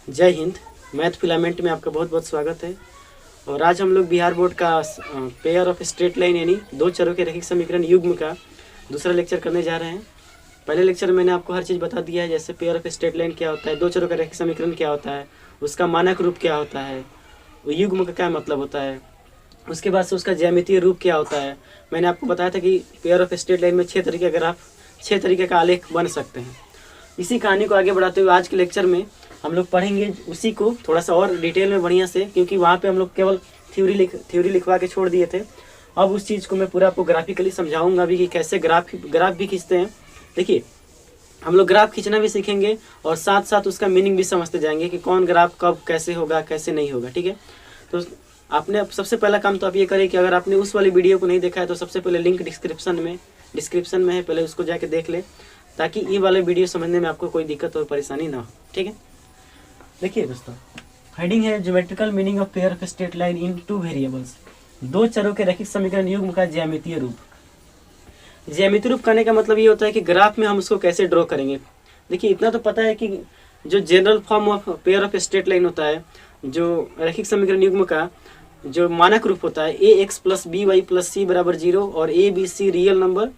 जय Hind. Math filament में आपका बहुत बहुत स्वागत है। और आज हम लोग बिहार बोर्ड का पेयर ऑफ स्ट्रेट लाइन यानी दो चरों के रैखिक समीकरण युग्म का दूसरा लेक्चर करने जा रहे हैं। पहले लेक्चर में मैंने आपको हर चीज़ बता दिया है, जैसे पेयर ऑफ स्ट्रेट लाइन क्या होता है, दो चरों का रैखिक समीकरण क्या होता है, उसका मानक रूप क्या होता है, युग्म का क्या मतलब होता है, उसके बाद से उसका ज्यामितीय रूप क्या होता है। मैंने आपको बताया था कि पेयर ऑफ स्ट्रेट लाइन में 6 तरीके का ग्राफ, 6 तरीके का आलेख बन सकते हैं। इसी कहानी को आगे बढ़ाते हुए आज के लेक्चर में हम लोग पढ़ेंगे उसी को थोड़ा सा और डिटेल में बढ़िया से, क्योंकि वहाँ पे हम लोग केवल थ्योरी लिखवा के छोड़ दिए थे। अब उस चीज़ को मैं पूरा आपको ग्राफिकली समझाऊंगा भी कि कैसे ग्राफ भी खींचते हैं। देखिए, हम लोग ग्राफ खींचना भी सीखेंगे और साथ साथ उसका मीनिंग भी समझते जाएंगे कि कौन ग्राफ कब कैसे होगा कैसे नहीं होगा। ठीक है, तो आपने सबसे पहला काम तो आप ये करें कि अगर आपने उस वाली वीडियो को नहीं देखा है तो सबसे पहले लिंक डिस्क्रिप्शन में है, पहले उसको जाके देख ले, ताकि ये वाले वीडियो समझने में आपको कोई दिक्कत और परेशानी ना हो। ठीक है, देखिए दोस्तों, हेडिंग है geometrical meaning of pair of straight line in two variables. दो चरों के रैखिक समीकरण युग्म का ज्यामितीय रूप। ज्यामितीय रूप करने का मतलब ये होता है कि ग्राफ में हम उसको कैसे ड्रॉ करेंगे। देखिए, इतना तो पता है कि जो general form of pair of straight line होता है, जो रैखिक समीकरण युग्म का जो मानक रूप होता है, A X plus B Y plus C बराबर 0 और A B C real number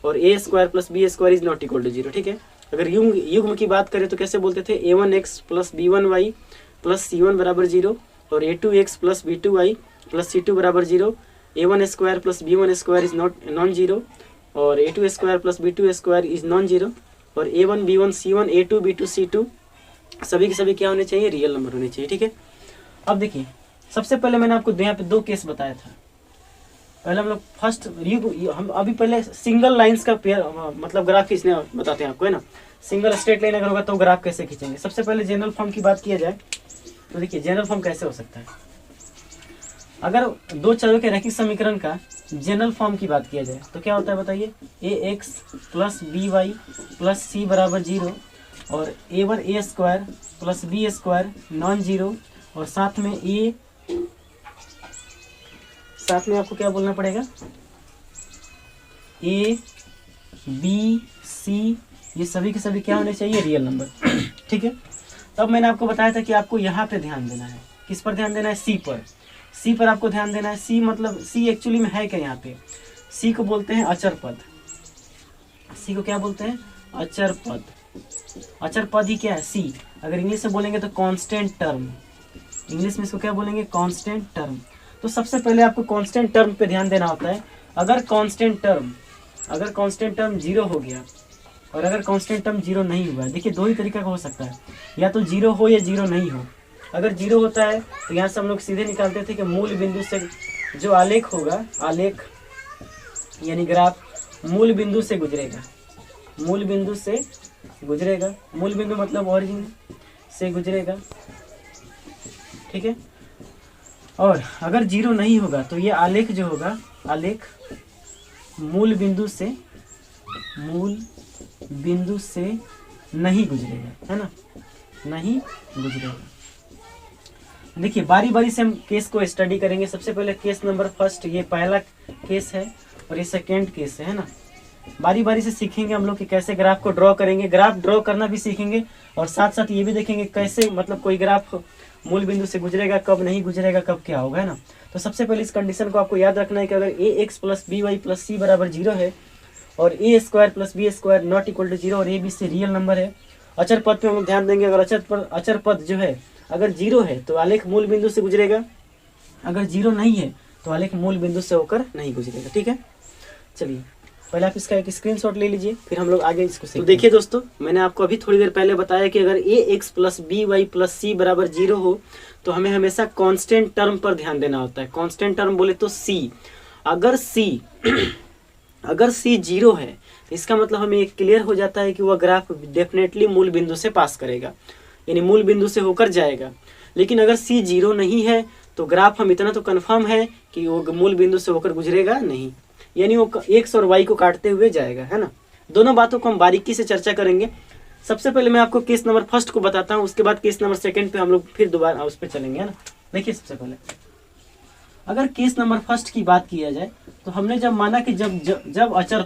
और A square plus B square is not equal to 0। ठीक है, अगर युग्म की बात करें तो कैसे बोलते थे, a1x plus b1y plus c1 बराबर 0 और a2x plus b2y plus c2 बराबर 0, a1 square plus b1 square is non zero और a2 square plus b2 square is non zero और a1 b1 c1 a2 b2 c2 सभी के सभी क्या होने चाहिए, रियल नंबर होने चाहिए। ठीक है, अब देखिए, सबसे पहले मैंने आपको यहाँ पे दो केस बताया था। पहले हम लोग फर्स्ट हम अभी पहले सिंगल लाइंस का पेयर मतलब ग्राफ खींचने बताते हैं आपको, है ना। सिंगल स्ट्रेट लाइन अगर होगा तो ग्राफ कैसे खींचेंगे। सबसे पहले जनरल फॉर्म की बात किया जाए तो देखिए, जनरल फॉर्म कैसे हो सकता है। अगर दो चरों के रैखिक समीकरण का जनरल फॉर्म की बात किया जाए तो क्या होता है बताइए, A X plus B Y plus C बराबर 0 और a1 a square plus B square non zero और साथ में आपको क्या बोलना पड़ेगा, ए बी सी ये सभी के सभी क्या होने चाहिए, रियल नंबर। ठीक है, तब मैंने आपको बताया था कि आपको यहाँ पे ध्यान देना है। किस पर ध्यान देना है, सी पर। सी पर आपको ध्यान देना है। सी मतलब सी एक्चुअली में है क्या, यहाँ पे सी को बोलते हैं अचर पद। सी को क्या बोलते हैं, अचर पद। अचर पद ही क्या है, सी। अगर इंग्लिश में बोलेंगे तो कांस्टेंट टर्म, इंग्लिश में इसको क्या बोलेंगे, कांस्टेंट टर्म। तो सबसे पहले आपको कांस्टेंट टर्म पे ध्यान देना होता है। अगर कांस्टेंट टर्म 0 हो गया और अगर कांस्टेंट टर्म 0 नहीं हुआ, देखिए दो ही तरीका का हो सकता है, या तो 0 हो या 0 नहीं हो। अगर 0 होता है तो यहाँ से हम लोग सीधे निकालते थे कि मूल बिंदु से जो आलेख होगा, आलेख यानी ग्राफ मूल बिंदु से गुजरेगा। मूल बिंदु से गुजरेगा, मूल बिंदु मतलब ओरिजिन से गुजरेगा। ठीक है, और अगर 0 नहीं होगा तो ये आलेख जो होगा, आलेख मूल बिंदु से नहीं गुजरेगा, है ना, नहीं गुजरेगा। देखिए, बारी बारी से हम केस को स्टडी करेंगे। सबसे पहले केस नंबर फर्स्ट, ये पहला केस है और ये सेकेंड केस है ना। बारी बारी से सीखेंगे हम लोग कि कैसे ग्राफ को ड्रॉ करेंगे। ग्राफ ड्रॉ करना भी सीखेंगे और साथ साथ ये भी देखेंगे कैसे मतलब कोई ग्राफ मूल बिंदु से गुजरेगा, कब नहीं गुजरेगा, कब क्या होगा, है ना। तो सबसे पहले इस कंडीशन को आपको याद रखना है कि अगर A X plus B Y plus C बराबर 0 है और A square plus B square not equal to 0 और A B C real number है। अचर पद पे हम लोग ध्यान देंगे। अगर अचर पद जो है अगर 0 है तो आलेख मूल बिंदु से गुजरेगा, अगर 0 नहीं है तो आलेख मूल बिंदु से होकर नहीं गुजरेगा। ठीक है, चलिए पहले आप इसका एक स्क्रीनशॉट ले लीजिए, फिर हम लोग आगे इसको सीखेंगे। तो देखिए दोस्तों, मैंने आपको अभी थोड़ी देर पहले बताया कि अगर A X plus B Y plus C बराबर 0 हो तो हमें हमेशा कांस्टेंट टर्म पर ध्यान देना होता है। कांस्टेंट टर्म बोले तो सी। अगर सी 0 है तो इसका मतलब हमें एक क्लियर हो जाता है कि वह ग्राफ डेफिनेटली मूल बिंदु से पास करेगा, यानी मूल बिंदु से होकर जाएगा। लेकिन अगर सी 0 नहीं है तो ग्राफ हम इतना तो कन्फर्म है कि वो मूल बिंदु से होकर गुजरेगा नहीं, यानी वो एक्स और वाई को काटते हुए जाएगा, है ना। दोनों बातों को हम बारीकी से चर्चा करेंगे। सबसे पहले मैं आपको केस नंबर फर्स्ट को बताता हूँ, उसके बाद केस नंबर सेकंड पे हम लोग फिर दोबारा उस पर चलेंगे, है ना। देखिए, सबसे पहले अगर केस नंबर फर्स्ट की बात किया जाए तो हमने जब माना कि जब अचर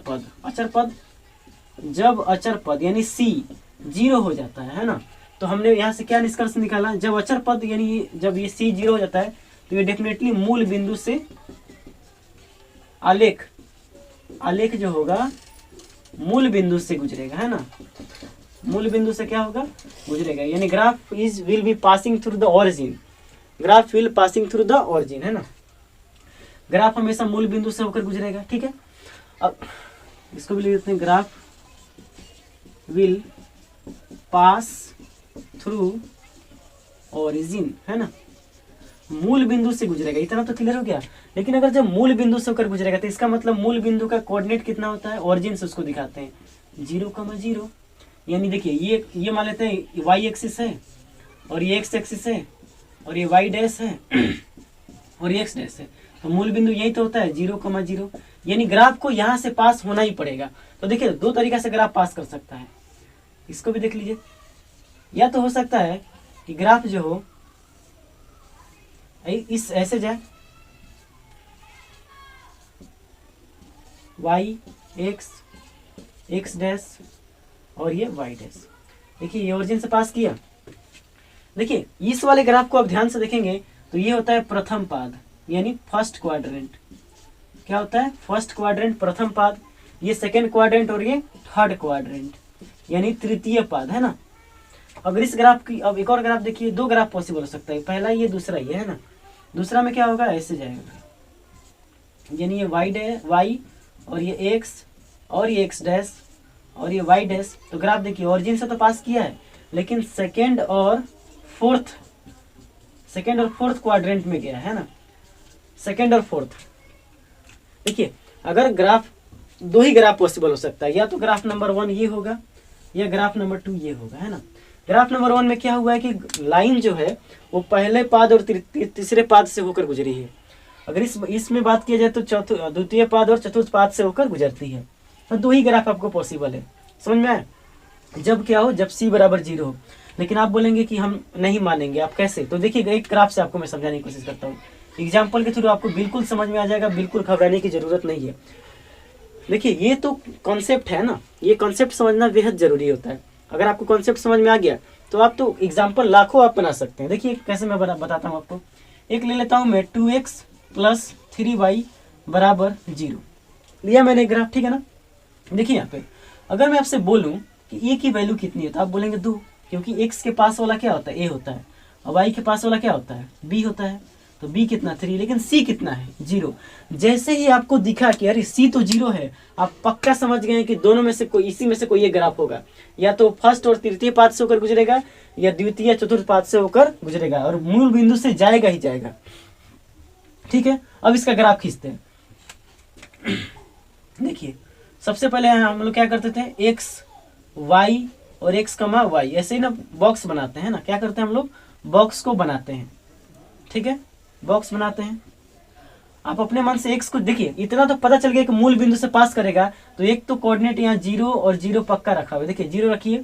पद यानी सी 0 हो जाता है ना, तो हमने यहाँ से क्या निष्कर्ष निकाला, जब अचर पद यानी जब ये c 0 हो जाता है तो ये डेफिनेटली मूल बिंदु से आलेख जो होगा मूल बिंदु से गुजरेगा, है ना, मूल बिंदु से क्या होगा, गुजरेगा, यानी graph will be passing through the origin, graph will passing through the origin, है ना, ग्राफ हमेशा मूल बिंदु से होकर गुजरेगा। ठीक है, अब इसको भी लिख देते हैं, graph will pass through origin, है ना, मूल बिंदु से गुजरेगा, इतना तो क्लियर हो गया। लेकिन अगर जब मूल बिंदु से होकर गुजरेगा तो इसका मतलब मूल बिंदु का कोऑर्डिनेट कितना होता है, ओरिजिन से उसको दिखाते हैं 0,0, यानी देखिए ये मान लेते हैं y एक्सिस है और ये x एक्सिस है और ये y डैश है और ये x डैश है, तो मूल बिंदु यही तो होता है 0,0, यानी ग्राफ को यहाँ से पास होना ही पड़ेगा। तो देखिए दो तरीका से ग्राफ पास कर सकता है, इसको भी देख लीजिए, या तो हो सकता है कि ग्राफ जो हो इस ऐसे जाए y x डैश और ये y डैश, देखिए ये ओरिजिन से पास किया। देखिए इस वाले ग्राफ को आप ध्यान से देखेंगे तो ये होता है प्रथम पाद यानी फर्स्ट क्वाड्रेंट, क्या होता है, फर्स्ट क्वाड्रेंट प्रथम पाद, ये सेकेंड क्वाड्रेंट और ये थर्ड क्वाड्रेंट यानी तृतीय पाद, है ना। अगर इस ग्राफ की अब एक और ग्राफ देखिए, दो ग्राफ पॉसिबल हो सकता है, पहला ये दूसरा ये, है ना, दूसरा में क्या होगा, ऐसे जाएगा, यानी ये y और ये x और ये x डैश और ये y डैश, तो ग्राफ देखिए ओरिजिन से तो पास किया है लेकिन सेकेंड और फोर्थ क्वाड्रेंट में गया है ना, सेकेंड और फोर्थ। देखिए अगर ग्राफ दो ही ग्राफ पॉसिबल हो सकता है, या तो ग्राफ नंबर 1 ये होगा या ग्राफ नंबर 2 ये होगा, है ना। ग्राफ नंबर 1 में क्या हुआ है कि लाइन जो है वो पहले पाद और तीसरे पाद से होकर गुजरी है। अगर इसमें बात किया जाए तो द्वितीय पाद और चतुर्थ पाद से होकर गुजरती है। तो दो ही ग्राफ आपको पॉसिबल है, समझ में आया। जब क्या हो, जब c बराबर 0 हो। लेकिन आप बोलेंगे कि हम नहीं मानेंगे, आप कैसे, तो देखिए एक ग्राफ से आपको मैं समझाने की कोशिश करता हूँ, एग्जाम्पल के थ्रू आपको बिल्कुल समझ में आ जाएगा, बिल्कुल घबराने की जरूरत नहीं है। देखिए ये तो कॉन्सेप्ट है ना, ये कॉन्सेप्ट समझना बेहद जरूरी होता है। अगर आपको कॉन्सेप्ट समझ में आ गया तो आप तो एग्जाम्पल लाखों आप बना सकते हैं। देखिए कैसे मैं बताता हूँ आपको, एक ले लेता हूँ मैं 2x + 3y = 0 लिया मैंने ग्राफ, ठीक है ना। देखिए यहाँ पे अगर मैं आपसे बोलूँ कि a की वैल्यू कितनी है तो आप बोलेंगे 2, क्योंकि x के पास वाला क्या होता है, a होता है, और y के पास वाला क्या होता है, b होता है। तो b कितना 3, लेकिन c कितना है 0। जैसे ही आपको दिखा कि अरे c तो 0 है, आप पक्का समझ गए कि दोनों में से कोई, इसी में से कोई एक ग्राफ होगा, या तो फर्स्ट और तृतीय पाद से होकर गुजरेगा या द्वितीय चतुर्थ पाद से होकर गुजरेगा और मूल बिंदु से जाएगा ही जाएगा। ठीक है, अब इसका ग्राफ खींचते हैं। देखिए सबसे पहले हम लोग क्या करते थे, x y और x, y ऐसे ही ना बॉक्स बनाते हैं ना, क्या करते हैं हम लोग, बॉक्स को बनाते हैं। ठीक है, बॉक्स बनाते हैं। आप अपने मन से x को देखिए, इतना तो पता चल गया कि मूल बिंदु से पास करेगा, तो एक तो कोऑर्डिनेट यहाँ 0 और 0 पक्का रखा हुआ है। देखिए 0 रखिए,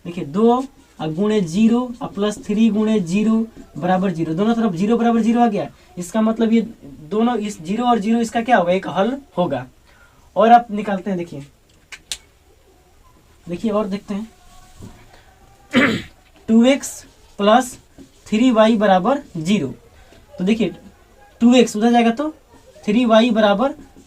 देखिए 2 गुणे 0 + 3 गुणे 0 = 0, दोनों तरफ 0 = 0 आ गया। इसका मतलब ये दोनों, इस 0 और 0 इसका क्या होगा, एक हल होगा। और आप निकालते हैं, देखिए और देखते हैं 2x + 3y = 0, तो देखिए 2x उधर जाएगा तो 3y =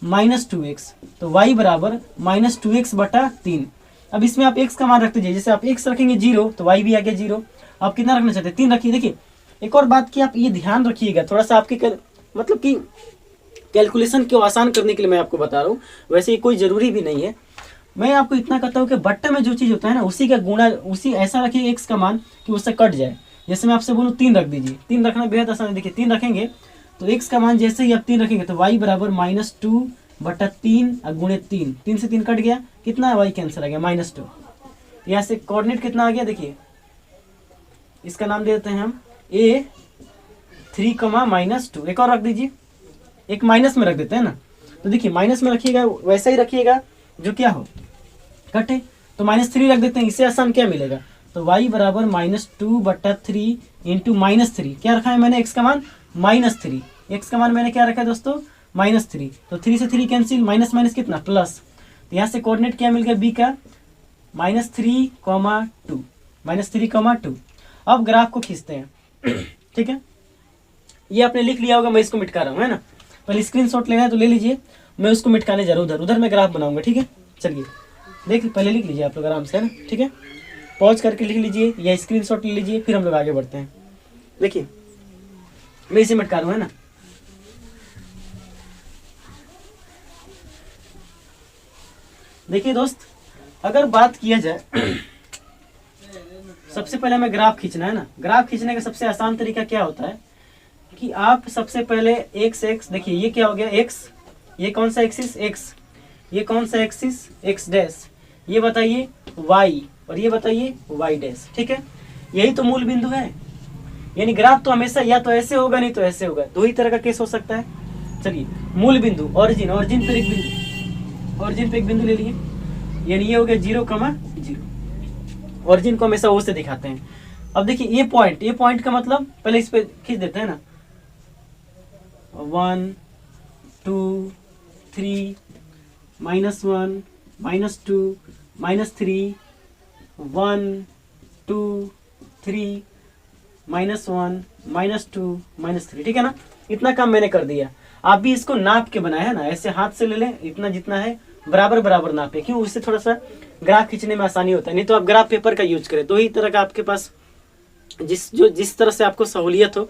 -2x, तो y = -2x/3। अब इसमें आप x का मान रखते जाइए, जैसे आप x रखेंगे 0 तो y भी आ गया 0। आप कितना रखना चाहते हैं, 3 रखिए। देखिए एक और बात की आप ये ध्यान रखिएगा, थोड़ा सा आपकी मतलब कि कैलकुलेशन को आसान करने के लिए मैं आपको बता रहा हूँ, वैसे ये कोई ज़रूरी भी नहीं है। मैं आपको इतना कहता हूँ कि बट्टे में जो चीज़ होता है ना, उसी का गुणा, उसी ऐसा रखिए x का मान कि उससे कट जाए। जैसे मैं आपसे बोलूँ 3 रख दीजिए, 3 रखना बेहद आसान है। देखिए 3 रखेंगे तो x का मान जैसे ही आप 3 रखेंगे तो y = -2/3 गुणे 3, 3 से 3 कट गया, कितना है, y कैंसिल आ गया -2। यहाँ से कोऑर्डिनेट कितना आ गया, देखिए इसका नाम दे देते हैं हम a3, -2। एक और रख दीजिए, एक माइनस में रख देते हैं ना, तो देखिए माइनस में रखिएगा, वैसा ही रखिएगा जो क्या हो, कटे, तो -3 रख देते हैं। इससे आसान क्या मिलेगा, तो y = -2/3 × -3, क्या रखा है मैंने, x का मान -3, x का मान मैंने क्या रखा है दोस्तों, -3, तो 3 से 3 कैंसिल, माइनस माइनस कितना प्लस, तो यहाँ से कोऑर्डिनेट क्या मिल गया b का, -3, 2, -3, 2। अब ग्राफ को खींचते हैं। ठीक है, ये आपने लिख लिया होगा, मैं इसको मिटका रहा हूँ, है ना। पहले स्क्रीनशॉट लेना है तो ले लीजिए, मैं उसको मिटकाने जा रहा हूँ, उधर मैं ग्राफ बनाऊंगा। ठीक है, चलिए पहले लिख लीजिए आप लोग आराम से, है ना। ठीक है, पॉज करके लिख लीजिए या स्क्रीनशॉट ले लीजिए, फिर हम लोग आगे बढ़ते हैं। देखिए मैं इसे मिटका रहा हूँ, है ना। देखिए दोस्त, अगर बात किया जाए सबसे पहले हमें ग्राफ खींचना है ना। ग्राफ खींचने का सबसे आसान तरीका क्या होता है कि आप सबसे पहले एक्स, देखिए ये क्या हो गया एक्स, ये कौन सा एक्सिस एक्स, ये कौन सा एक्सिस एक्स डैश, ये बताइए वाई, और ये बताइए वाई डैश। ठीक है, यही तो मूल बिंदु है। यानी ग्राफ तो हमेशा या तो ऐसे होगा नहीं तो ऐसे होगा, दो ही तरह का केस हो सकता है। चलिए मूल बिंदु, ऑरिजिन पर एक बिंदु, ऑरिजिन पे एक बिंदु ले लिए, यानी ये हो गया 0,0। ऑरिजिन को हमेशा ओ से दिखाते हैं। अब देखिए ये पॉइंट का मतलब पहले इस पे खींच देते हैं ना, 1 2 3 -1 -2 -3 1 2 3 -1 -2 -3। ठीक है ना, इतना काम मैंने कर दिया। आप भी इसको नाप के बनाए है ना, ऐसे हाथ से ले लें, इतना जितना है बराबर बराबर नापे, क्यों, उससे थोड़ा सा ग्राफ खींचने में आसानी होता है। नहीं तो आप ग्राफ पेपर का यूज करें, दो ही तरह का आपके पास, जिस तरह से आपको सहूलियत हो।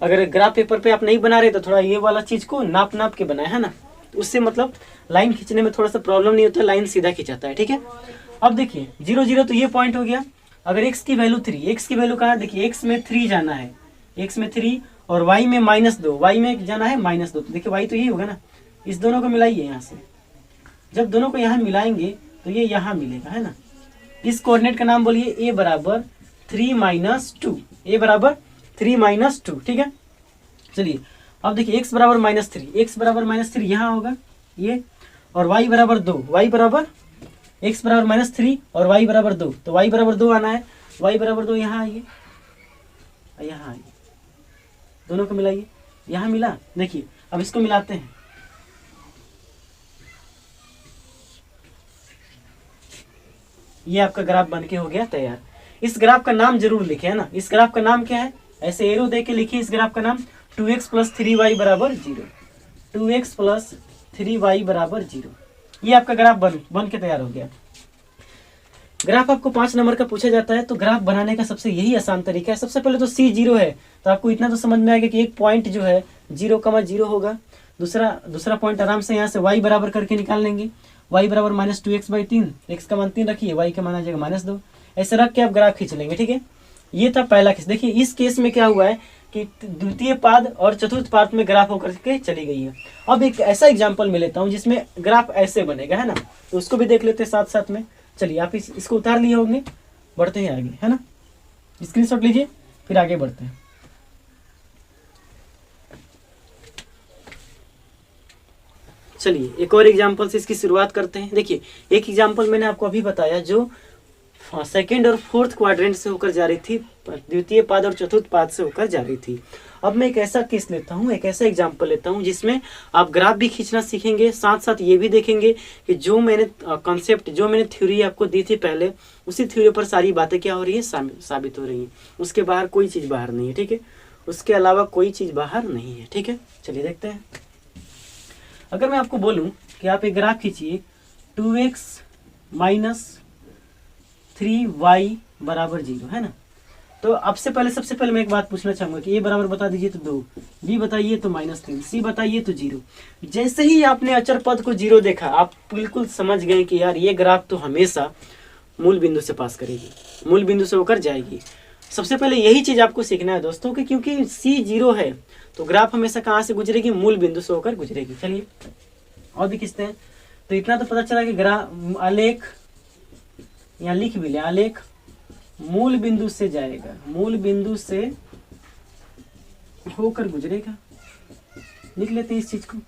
अगर ग्राफ पेपर पे आप नहीं बना रहे तो थोड़ा ये वाला चीज को नाप के बनाए, है ना, तो उससे मतलब लाइन खींचने में थोड़ा सा प्रॉब्लम नहीं होता, लाइन सीधा खींचाता है। ठीक है, अब देखिए 0 0 तो ये पॉइंट हो गया। अगर x की वैल्यू 3, x की वैल्यू कहाँ है, देखिए x में 3 जाना है, x में 3 और y में -2, y में जाना है -2, तो देखिए y तो यही होगा ना। इस दोनों को मिलाइए यहाँ से, जब दोनों को यहाँ मिलाएंगे तो ये यहाँ मिलेगा, है ना। इस कोऑर्डिनेट का नाम बोलिए a बराबर 3 - 2, a बराबर 3 - 2। ठीक है, चलिए अब देखिए x बराबर -3, x बराबर -3 यहाँ होगा ये, और y बराबर 2, y बराबर x बराबर -3 और y बराबर 2, तो y बराबर 2 आना है, y बराबर 2 यहाँ आइए, यहाँ आइए, दोनों को मिलाइए, यहाँ मिला। देखिए अब इसको मिलाते हैं, ये आपका ग्राफ बनके हो गया तैयार। इस ग्राफ का नाम जरूर लिखे, है ना। इस ग्राफ का नाम क्या है, ऐसे एरो दे के लिखिए। इस ग्राफ का नाम 2x + 3y = 0, 2x + 3y = 0। ये आपका ग्राफ बन के तैयार हो गया। ग्राफ आपको 5 नंबर का पूछा जाता है, तो ग्राफ बनाने का सबसे यही आसान तरीका है। सबसे पहले तो C 0 है, तो आपको इतना तो समझ में आएगा कि एक पॉइंट जो है 0,0 होगा। दूसरा पॉइंट आराम से यहाँ से y बराबर करके निकाल लेंगे, y बराबर -2x/3, x का मान 3 रखिए, y का मान आ जाएगा -2। ऐसे रख के आप ग्राफ खींच लेंगे। ठीक है, ये था पहला केस। देखिए इस केस में क्या हुआ है कि द्वितीय पाद और चतुर्थ पाद में ग्राफ होकर के चली गई है। अब एक ऐसा एग्जाम्पल मैं लेता हूँ जिसमें ग्राफ ऐसे बनेगा, है ना, तो उसको भी देख लेते हैं साथ साथ में। चलिए आप इसको उतार लिए होंगे, बढ़ते हैं आगे, है ना। स्क्रीनशॉट लीजिए, फिर आगे बढ़ते हैं। चलिए एक और एग्जाम्पल से इसकी शुरुआत करते हैं। देखिए एक एग्जाम्पल मैंने आपको अभी बताया जो सेकेंड और फोर्थ क्वाड्रेंट से होकर जा रही थी, द्वितीय पाद और चतुर्थ पाद से होकर जा रही थी। अब मैं एक ऐसा केस लेता हूँ, एक ऐसा एग्जाम्पल लेता हूँ जिसमें आप ग्राफ भी खींचना सीखेंगे, साथ साथ ये भी देखेंगे कि जो मैंने कॉन्सेप्ट, जो मैंने थ्योरी आपको दी थी पहले, उसी थ्योरी पर सारी बातें क्या हो रही है, साबित हो रही हैं। उसके बाहर कोई चीज़ बाहर नहीं है। ठीक है, उसके अलावा कोई चीज़ बाहर नहीं है। ठीक है, चलिए देखते हैं। अगर मैं आपको बोलूँ कि आप एक ग्राफ खींचिए 2x - 3y = 0, है ना, तो सबसे पहले मैं एक बात पूछना चाहूंगा कि a बराबर बता दीजिए तो 2, b बताइए तो -3, c बताइए तो 0। जैसे ही आपने अचर पद को 0 देखा, आप बिल्कुल समझ गए कि यार ये ग्राफ तो हमेशा मूल बिंदु से पास करेगी, मूल बिंदु से होकर जाएगी। सबसे पहले यही चीज आपको सीखना है दोस्तों कि क्योंकि c 0 है तो ग्राफ हमेशा कहाँ से गुजरेगी, मूल बिंदु से होकर गुजरेगी। चलिए और भी खींचते हैं। तो इतना तो पता चला कि ग्राफ आलेख, यहाँ लिख भी ले, आलेख मूल बिंदु से जाएगा, मूल बिंदु से होकर गुजरेगा। लिख लेते हैं इस चीज को,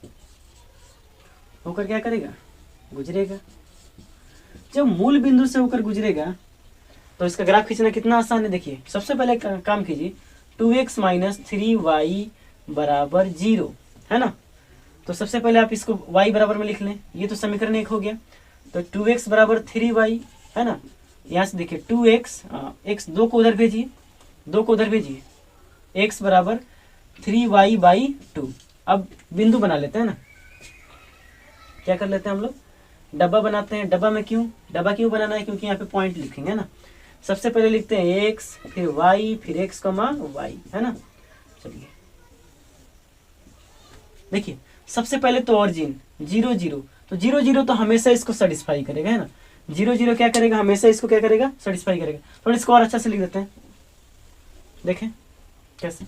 होकर क्या करेगा, गुजरेगा। जब मूल बिंदु से होकर गुजरेगा तो इसका ग्राफ खींचना कितना आसान है। देखिए सबसे पहले काम कीजिए, 2x - 3y = 0, है ना। तो सबसे पहले आप इसको y बराबर में लिख लें, ये तो समीकरण 1 हो गया। तो 2x = 3y, है ना, यहाँ से देखिए 2x, x 2 को उधर भेजिए, 2 को उधर भेजिए, x बराबर 3y/2। अब बिंदु बना लेते हैं ना, क्या कर लेते हैं हम लोग, डब्बा बनाते हैं। डब्बा क्यों बनाना है, क्योंकि यहाँ पे पॉइंट लिखेंगे ना। सबसे पहले लिखते हैं x, फिर y, फिर x, y, है ना। चलिए देखिए, सबसे पहले तो ऑरिजिन 0 0, तो 0 0 तो हमेशा इसको सेटिस्फाई करेगा, है ना। 0 0 क्या करेगा, हमेशा इसको क्या करेगा, सेटिस्फाई करेगा। थोड़ा इसको और अच्छा से लिख देते हैं, देखें कैसे।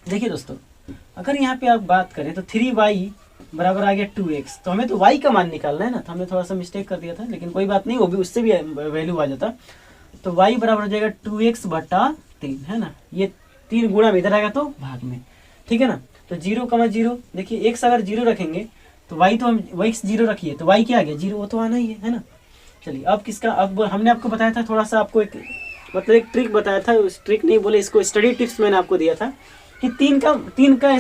देखिए दोस्तों, अगर यहाँ पे आप बात करें तो 3y बराबर आ गया 2x, तो हमें तो y का मान निकालना है ना, तो हमने थोड़ा सा मिस्टेक कर दिया था, लेकिन कोई बात नहीं, वो भी उससे भी वैल्यू आ जाता। तो y बराबर हो जाएगा 2x/3, है ना। ये 3 गुणा में इधर आएगा तो भाग में, ठीक है ना। तो 0,0, देखिए x अगर 0 रखेंगे तो y तो हम x 0 रखिए तो y क्या आ गया 0, वो तो आना ही है ना। चलिए अब किसका, अब हमने आपको बताया था थोड़ा सा, आपको एक मतलब एक ट्रिक बताया था, उस ट्रिक नहीं बोले इसको, स्टडी टिप्स मैंने आपको दिया था कि 3 का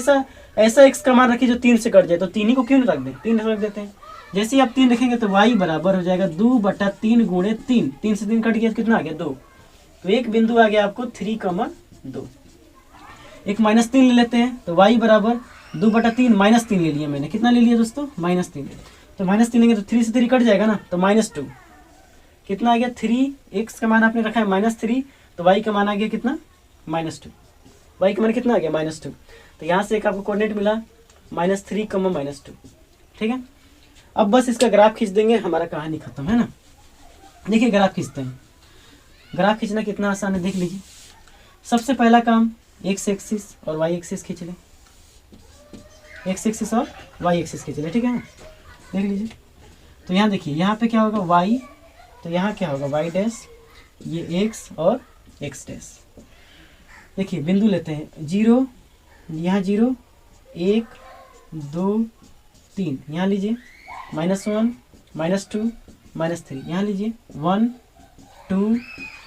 ऐसा x का मान रखिए जो 3 से कट जाए, तो 3 ही को क्यों नहीं रख दें, 3 रख देते हैं। जैसे ही आप 3 रखेंगे तो y बराबर हो जाएगा 2/3 गुणे 3, 3 से 3 कट गया, कितना आ गया 2, तो एक बिंदु आ गया आपको 3,2। एक -3 ले लेते हैं, तो y बराबर 2/3 -3 ले लिया मैंने, कितना ले लिया दोस्तों, -3। तो -3 लेंगे तो 3 से 3 कट जाएगा ना, तो -2, कितना आ गया 3, x का मान आपने रखा है -3, तो y का मान आ गया कितना, -2, y का मान कितना आ गया -2। तो यहाँ से एक आपको कोऑर्डिनेट मिला -3, -2, ठीक है। अब बस इसका ग्राफ खींच देंगे, हमारा कहानी खत्म, है ना। देखिए ग्राफ खींचते हैं, ग्राफ खींचना कितना आसान है, देख लीजिए। सबसे पहला काम x एक्सिस और y एक्सिस खींच लें, x एक्सिस और y एक्सिस खींच लें, ठीक है ना। देख लीजिए, तो यहाँ देखिए, यहाँ पे क्या होगा y, तो यहाँ क्या होगा y डैश, ये x और x डैश। देखिए बिंदु लेते हैं 0, यहाँ 0, 1 2 3, यहाँ लीजिए -1 -2 -3, यहाँ लीजिए 1 2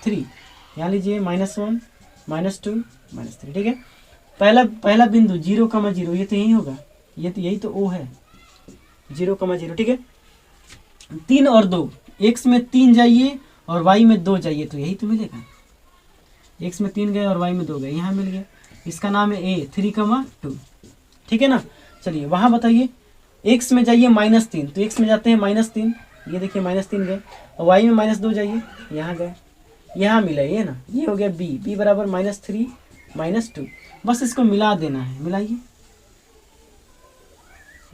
3, यहाँ लीजिए -1 -2 -3, ठीक है। पहला बिंदु 0,0, ये तो यही होगा, ये तो यही तो O है, 0,0, ठीक है। 3 और 2, x में 3 जाइए और y में 2 जाइए, तो यही तो मिलेगा। x में 3 गए और y में 2 गए, यहाँ मिल गया, इसका नाम है A, 3,2, ठीक है ना। चलिए वहाँ बताइए, x में जाइए -3, तो x में जाते हैं -3, ये देखिए -3 गए, और y में -2 जाइए, यहाँ गए, यहाँ मिला ये ना, ये हो गया b बराबर -3 -2। बस इसको मिला देना है, मिलाइए,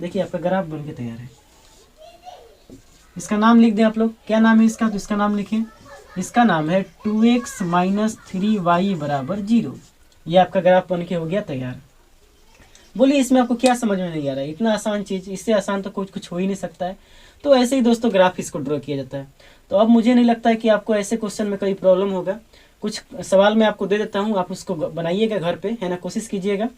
देखिए आपका ग्राफ बन के तैयार है। इसका नाम लिख दें आप लोग, क्या नाम है इसका, तो इसका नाम लिखें, इसका नाम है 2x - 3y बराबर 0। ये आपका ग्राफ बन के हो गया तैयार। बोलिए इसमें आपको क्या समझ में नहीं आ रहा है, इतना आसान चीज़, इससे आसान तो कुछ हो ही नहीं सकता है। तो ऐसे ही दोस्तों ग्राफ इसको ड्रॉ किया जाता है। तो अब मुझे नहीं लगता है कि आपको ऐसे क्वेश्चन में कोई प्रॉब्लम होगा। कुछ सवाल मैं आपको दे देता हूँ, आप उसको बनाइएगा घर पे, है ना, कोशिश कीजिएगा।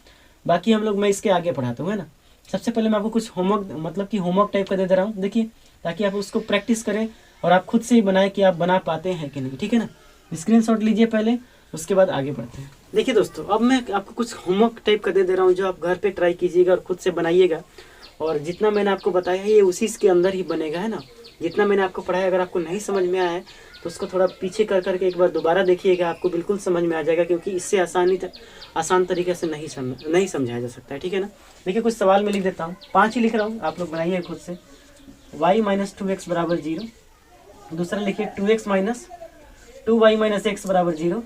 बाकी हम लोग मैं इसके आगे पढ़ाता हूँ, है ना। सबसे पहले मैं आपको कुछ होमवर्क, मतलब कि होमवर्क टाइप का दे दे रहा हूँ, देखिए, ताकि आप उसको प्रैक्टिस करें और आप खुद से ही बनाएं कि आप बना पाते हैं कि नहीं, ठीक है ना। स्क्रीनशॉट लीजिए पहले, उसके बाद आगे बढ़ते हैं। देखिए दोस्तों, अब मैं आपको कुछ होमवर्क टाइप का दे दे रहा हूँ, जो आप घर पे ट्राई कीजिएगा और खुद से बनाइएगा। और जितना मैंने आपको बताया है ये उसी के अंदर ही बनेगा, है ना। जितना मैंने आपको पढ़ाया, अगर आपको नहीं समझ में आया है तो उसको थोड़ा पीछे कर करके एक बार दोबारा देखिएगा, आपको बिल्कुल समझ में आ जाएगा, क्योंकि इससे आसान तरीके से नहीं समझाया जा सकता है, ठीक है ना। देखिए कुछ सवाल मैं लिख देता हूँ, 5 ही लिख रहा हूँ, आप लोग बनाइए खुद से। y - 2x बराबर 0, दूसरा लिखिए 2x - 2y - x बराबर 0,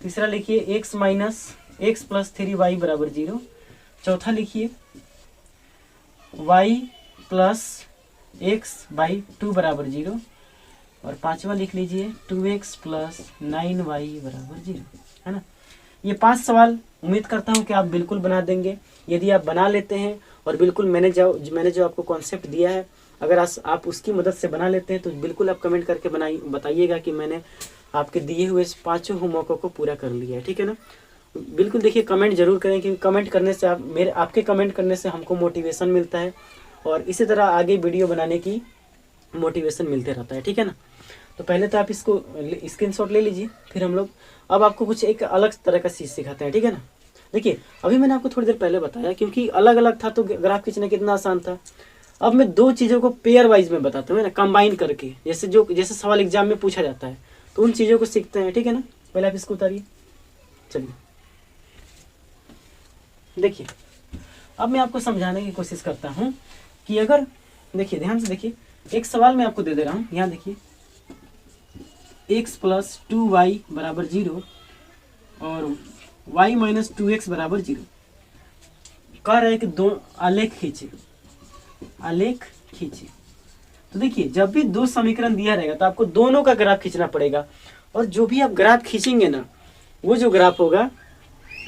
तीसरा लिखिए x + 3y बराबर 0, चौथा लिखिए y + x/2 बराबर 0, और पांचवा लिख लीजिए 2x + 9y बराबर 0, है ना। ये 5 सवाल उम्मीद करता हूँ कि आप बिल्कुल बना देंगे। यदि आप बना लेते हैं और बिल्कुल मैंने जो आपको कॉन्सेप्ट दिया है, अगर आप उसकी मदद से बना लेते हैं, तो बिल्कुल आप कमेंट करके बताइएगा कि मैंने आपके दिए हुए 5 होमवर्कों को पूरा कर लिया है, ठीक है ना। बिल्कुल देखिए, कमेंट जरूर करें, क्योंकि कमेंट करने से आपके कमेंट करने से हमको मोटिवेशन मिलता है, और इसी तरह आगे वीडियो बनाने की मोटिवेशन मिलते रहता है, ठीक है ना। तो पहले तो आप इसको स्क्रीनशॉट ले लीजिए, फिर हम लोग अब आपको कुछ एक अलग तरह का चीज़ सिखाते हैं, ठीक है ना। देखिए अभी मैंने आपको थोड़ी देर पहले बताया, क्योंकि अलग अलग था तो ग्राफ खींचना कितना आसान था। अब मैं दो चीज़ों को पेयर वाइज में बताता हूँ, है ना, कंबाइन करके, जैसे सवाल एग्जाम में पूछा जाता है, तो उन चीज़ों को सीखते हैं, ठीक है ना। पहले आप इसको उतारिए। चलिए देखिए, अब मैं आपको समझाने की कोशिश करता हूँ कि अगर देखिए, ध्यान से देखिए, एक सवाल मैं आपको दे दे रहा हूँ, यहाँ देखिए, x + 2y = 0 और y - 2x = 0। कह रहे हैं कि दो आलेख खींचे, आलेख खींचे। तो देखिए, जब भी दो समीकरण दिया रहेगा तो आपको दोनों का ग्राफ खींचना पड़ेगा, और जो भी आप ग्राफ खींचेंगे ना, वो जो ग्राफ होगा,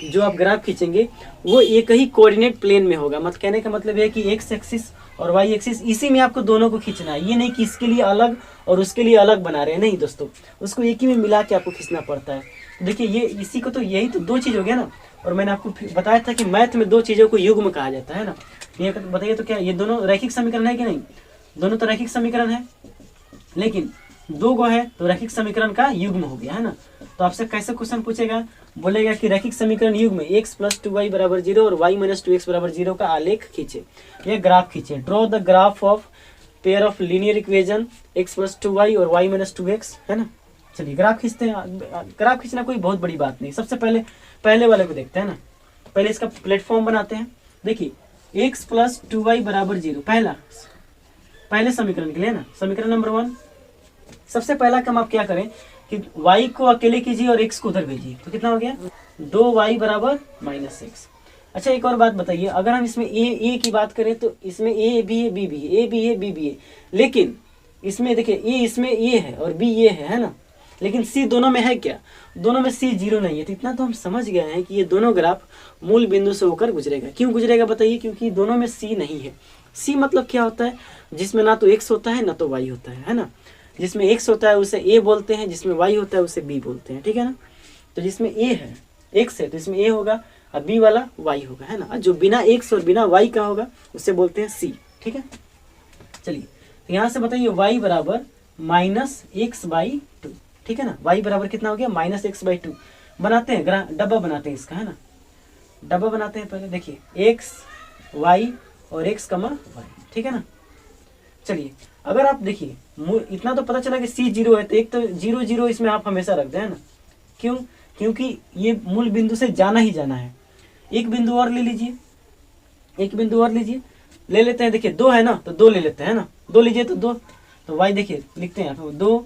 जो आप ग्राफ खींचेंगे वो एक ही कोऑर्डिनेट प्लेन में होगा। मत कहने का मतलब है कि एक्स एक्सिस और वाई एक्सिस, इसी में आपको दोनों को खींचना है। ये नहीं कि इसके लिए अलग और उसके लिए अलग बना रहे हैं, नहीं दोस्तों, उसको एक ही में मिला के आपको खींचना पड़ता है। देखिए, ये इसी को तो, यही तो दो चीज़ हो गया ना। और मैंने आपको बताया था कि मैथ में दो चीज़ों को युग्म कहा जाता है ना। ये बताइए तो क्या ये दोनों रैखिक समीकरण है कि नहीं? दोनों तो रैखिक समीकरण है, लेकिन दो गो है तो रैखिक समीकरण का युग्म हो गया, है ना। तो आपसे कैसे क्वेश्चन पूछेगा, बोलेगा कि रैखिक समीकरण युग्म x + 2y = 0 और y - 2x = 0 का आलेख खींचे, ये ग्राफ खींचे। Draw the graph of pair of linear equation x + 2y और y - 2x, है ना। चलिए ग्राफ खींचते हैं। ग्राफ खींचना कोई बहुत बड़ी बात नहीं। सबसे पहले वाले को देखते हैं ना। पहले इसका प्लेटफॉर्म बनाते हैं। देखिए, x + 2y = 0 पहले समीकरण के लिए ना, समीकरण नंबर 1। सबसे पहला काम आप क्या करें कि y को अकेले कीजिए और x को उधर भेजिए, तो कितना हो गया, 2y = -x। अच्छा, एक और बात बताइए, अगर हम इसमें a की बात करें तो इसमें a भी है, b भी है, a भी है, b भी है, लेकिन इसमें देखिए a इसमें a है और b ये है ना। लेकिन c दोनों में है क्या? दोनों में c 0 नहीं है। तो इतना तो हम समझ गए हैं कि ये दोनों ग्राफ मूल बिंदु से होकर गुजरेगा। क्यों गुजरेगा बताइए? क्योंकि दोनों में c नहीं है। c मतलब क्या होता है? जिसमें ना तो x होता है ना तो y होता है ना। जिसमें x होता है उसे a बोलते हैं, जिसमें y होता है उसे b बोलते हैं, ठीक है ना। तो जिसमें a है, x है, तो इसमें a होगा और b वाला y होगा, है ना। और जो बिना x और बिना y का होगा उसे बोलते हैं c, ठीक है। चलिए, तो यहाँ से बताइए y बराबर -x/2, ठीक है ना। y बराबर कितना हो गया? -x/2। बनाते हैं डब्बा बनाते हैं इसका, है ना। डब्बा बनाते हैं पहले। देखिए x, y और x, y, ठीक है ना। चलिए, अगर आप देखिए, इतना तो पता चला कि c 0 है, तो एक तो 0 0 इसमें आप हमेशा रख दें, है ना। क्यों? क्योंकि ये मूल बिंदु से जाना ही जाना है। एक बिंदु और ले लीजिए, एक बिंदु और लीजिए, ले लेते हैं। देखिए 2 है ना, तो 2 ले लेते हैं ना। 2 लीजिए तो 2, तो y देखिए लिखते हैं, तो 2,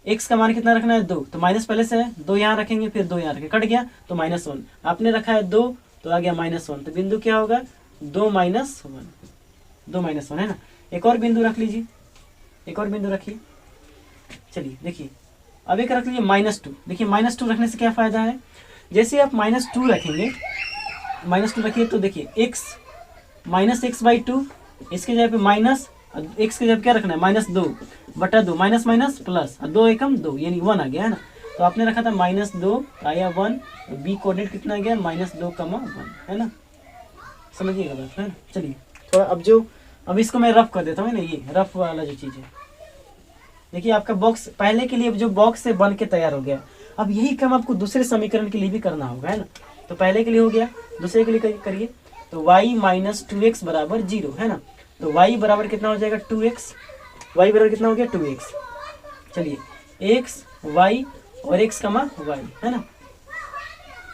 x का मान कितना रखना है? 2, तो माइनस पहले से है, 2 यहाँ रखेंगे, फिर 2 यहाँ रखेंगे, कट गया तो -1। आपने रखा है 2, तो आ गया -1, तो बिंदु क्या होगा? 2 - 1, 2 - 1, है ना। एक और बिंदु रख लीजिए, एक और बिंदु रखिए। चलिए देखिए, अब एक रख लीजिए -2। देखिए -2 रखने से क्या फ़ायदा है? जैसे आप -2 रखेंगे, -2 रखिए, तो देखिए x -x/2, इसके जगह पे माइनस, x के जगह क्या रखना है? -2/2, माइनस माइनस प्लस, 2 एकम 2, यानी 1 आ गया, है ना। तो आपने रखा था -2 आया 1, b कोऑर्डिनेट कितना आ गया? -2, 1, है ना। समझिएगा बात, है ना। चलिए थोड़ा अब इसको मैं रफ कर देता हूँ ना, ये रफ वाला जो चीज़ है। देखिए आपका बॉक्स पहले के लिए जो बॉक्स से बन के तैयार हो गया। अब यही काम आपको दूसरे समीकरण के लिए भी करना होगा, है ना। तो पहले के लिए हो गया, दूसरे के लिए करिए। तो y - 2x = 0, है ना। तो y बराबर कितना हो जाएगा? 2x। y बराबर कितना हो गया? 2x। चलिए, x, y और x, y, है ना।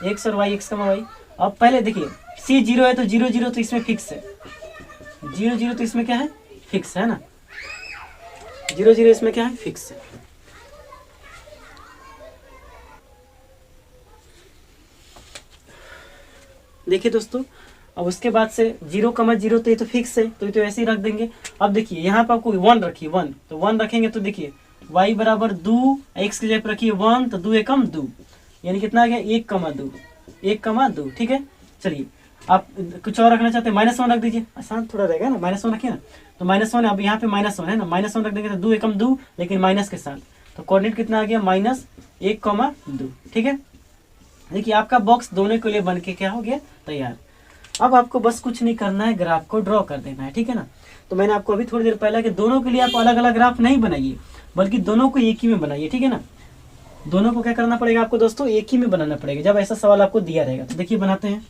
x और y, x, y। अब पहले देखिए, c 0 है तो 0 0 तो इसमें फिक्स है, 0 0 तो इसमें क्या है? फिक्स है ना। 0 0 इसमें क्या है? फिक्स है। देखिए दोस्तों, अब उसके बाद से 0, 0 तो ये तो फिक्स है, तो ये तो ऐसे ही रख देंगे। अब देखिए यहाँ पर आपको 1 रखिए, 1, तो 1 रखेंगे तो देखिए y बराबर 2, x की जगह पर रखिए 1, तो 2 एकम 2, यानी कितना आ गया? 1, 2, ठीक है। चलिए, आप कुछ और रखना चाहते हैं, -1 रख दीजिए, आसान थोड़ा रहेगा ना। -1 रखिए ना, तो -1, अब यहाँ पे -1 है ना, -1 रख देंगे तो 2 एकम 2, लेकिन माइनस के साथ, तो कोऑर्डिनेट कितना आ गया? -1, 2, ठीक है। देखिए आपका बॉक्स दोनों के लिए बन के क्या हो गया? तैयार। अब आपको बस कुछ नहीं करना है, ग्राफ को ड्रॉ कर देना है, ठीक है ना। तो मैंने आपको अभी थोड़ी देर पहले कि दोनों के लिए आप अलग अलग ग्राफ नहीं बनाइए, बल्कि दोनों को एक ही में बनाइए, ठीक है ना। दोनों को क्या करना पड़ेगा आपको दोस्तों? एक ही में बनाना पड़ेगा, जब ऐसा सवाल आपको दिया रहेगा। तो देखिए बनाते हैं।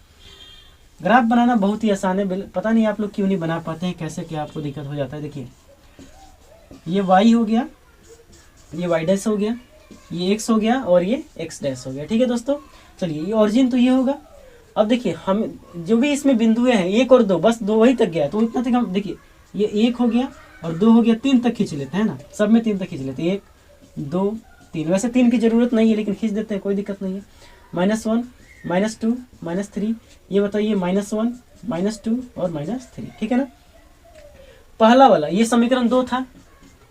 ग्राफ बनाना बहुत ही आसान है, पता नहीं आप लोग क्यों नहीं बना पाते हैं, कैसे क्या आपको दिक्कत हो जाता है। देखिए ये y हो गया, ये y डैश हो गया, ये x हो गया और ये x डैश हो गया। ठीक है दोस्तों, चलिए ये ऑरिजिन तो ये होगा। अब देखिए हम जो भी इसमें बिंदुएं हैं 1 और 2, बस 2 वही तक गया, तो इतना तक हम देखिए ये 1 हो गया और 2 हो गया, 3 तक खींच लेते हैं ना, सब में 3 तक खींच लेते हैं, 1 2 3। वैसे 3 की जरूरत नहीं है लेकिन खींच देते हैं, कोई दिक्कत नहीं है। -1 -2 -3, ये बताइए -1 -2 और -3। ठीक है ना। पहला वाला ये समीकरण 2 था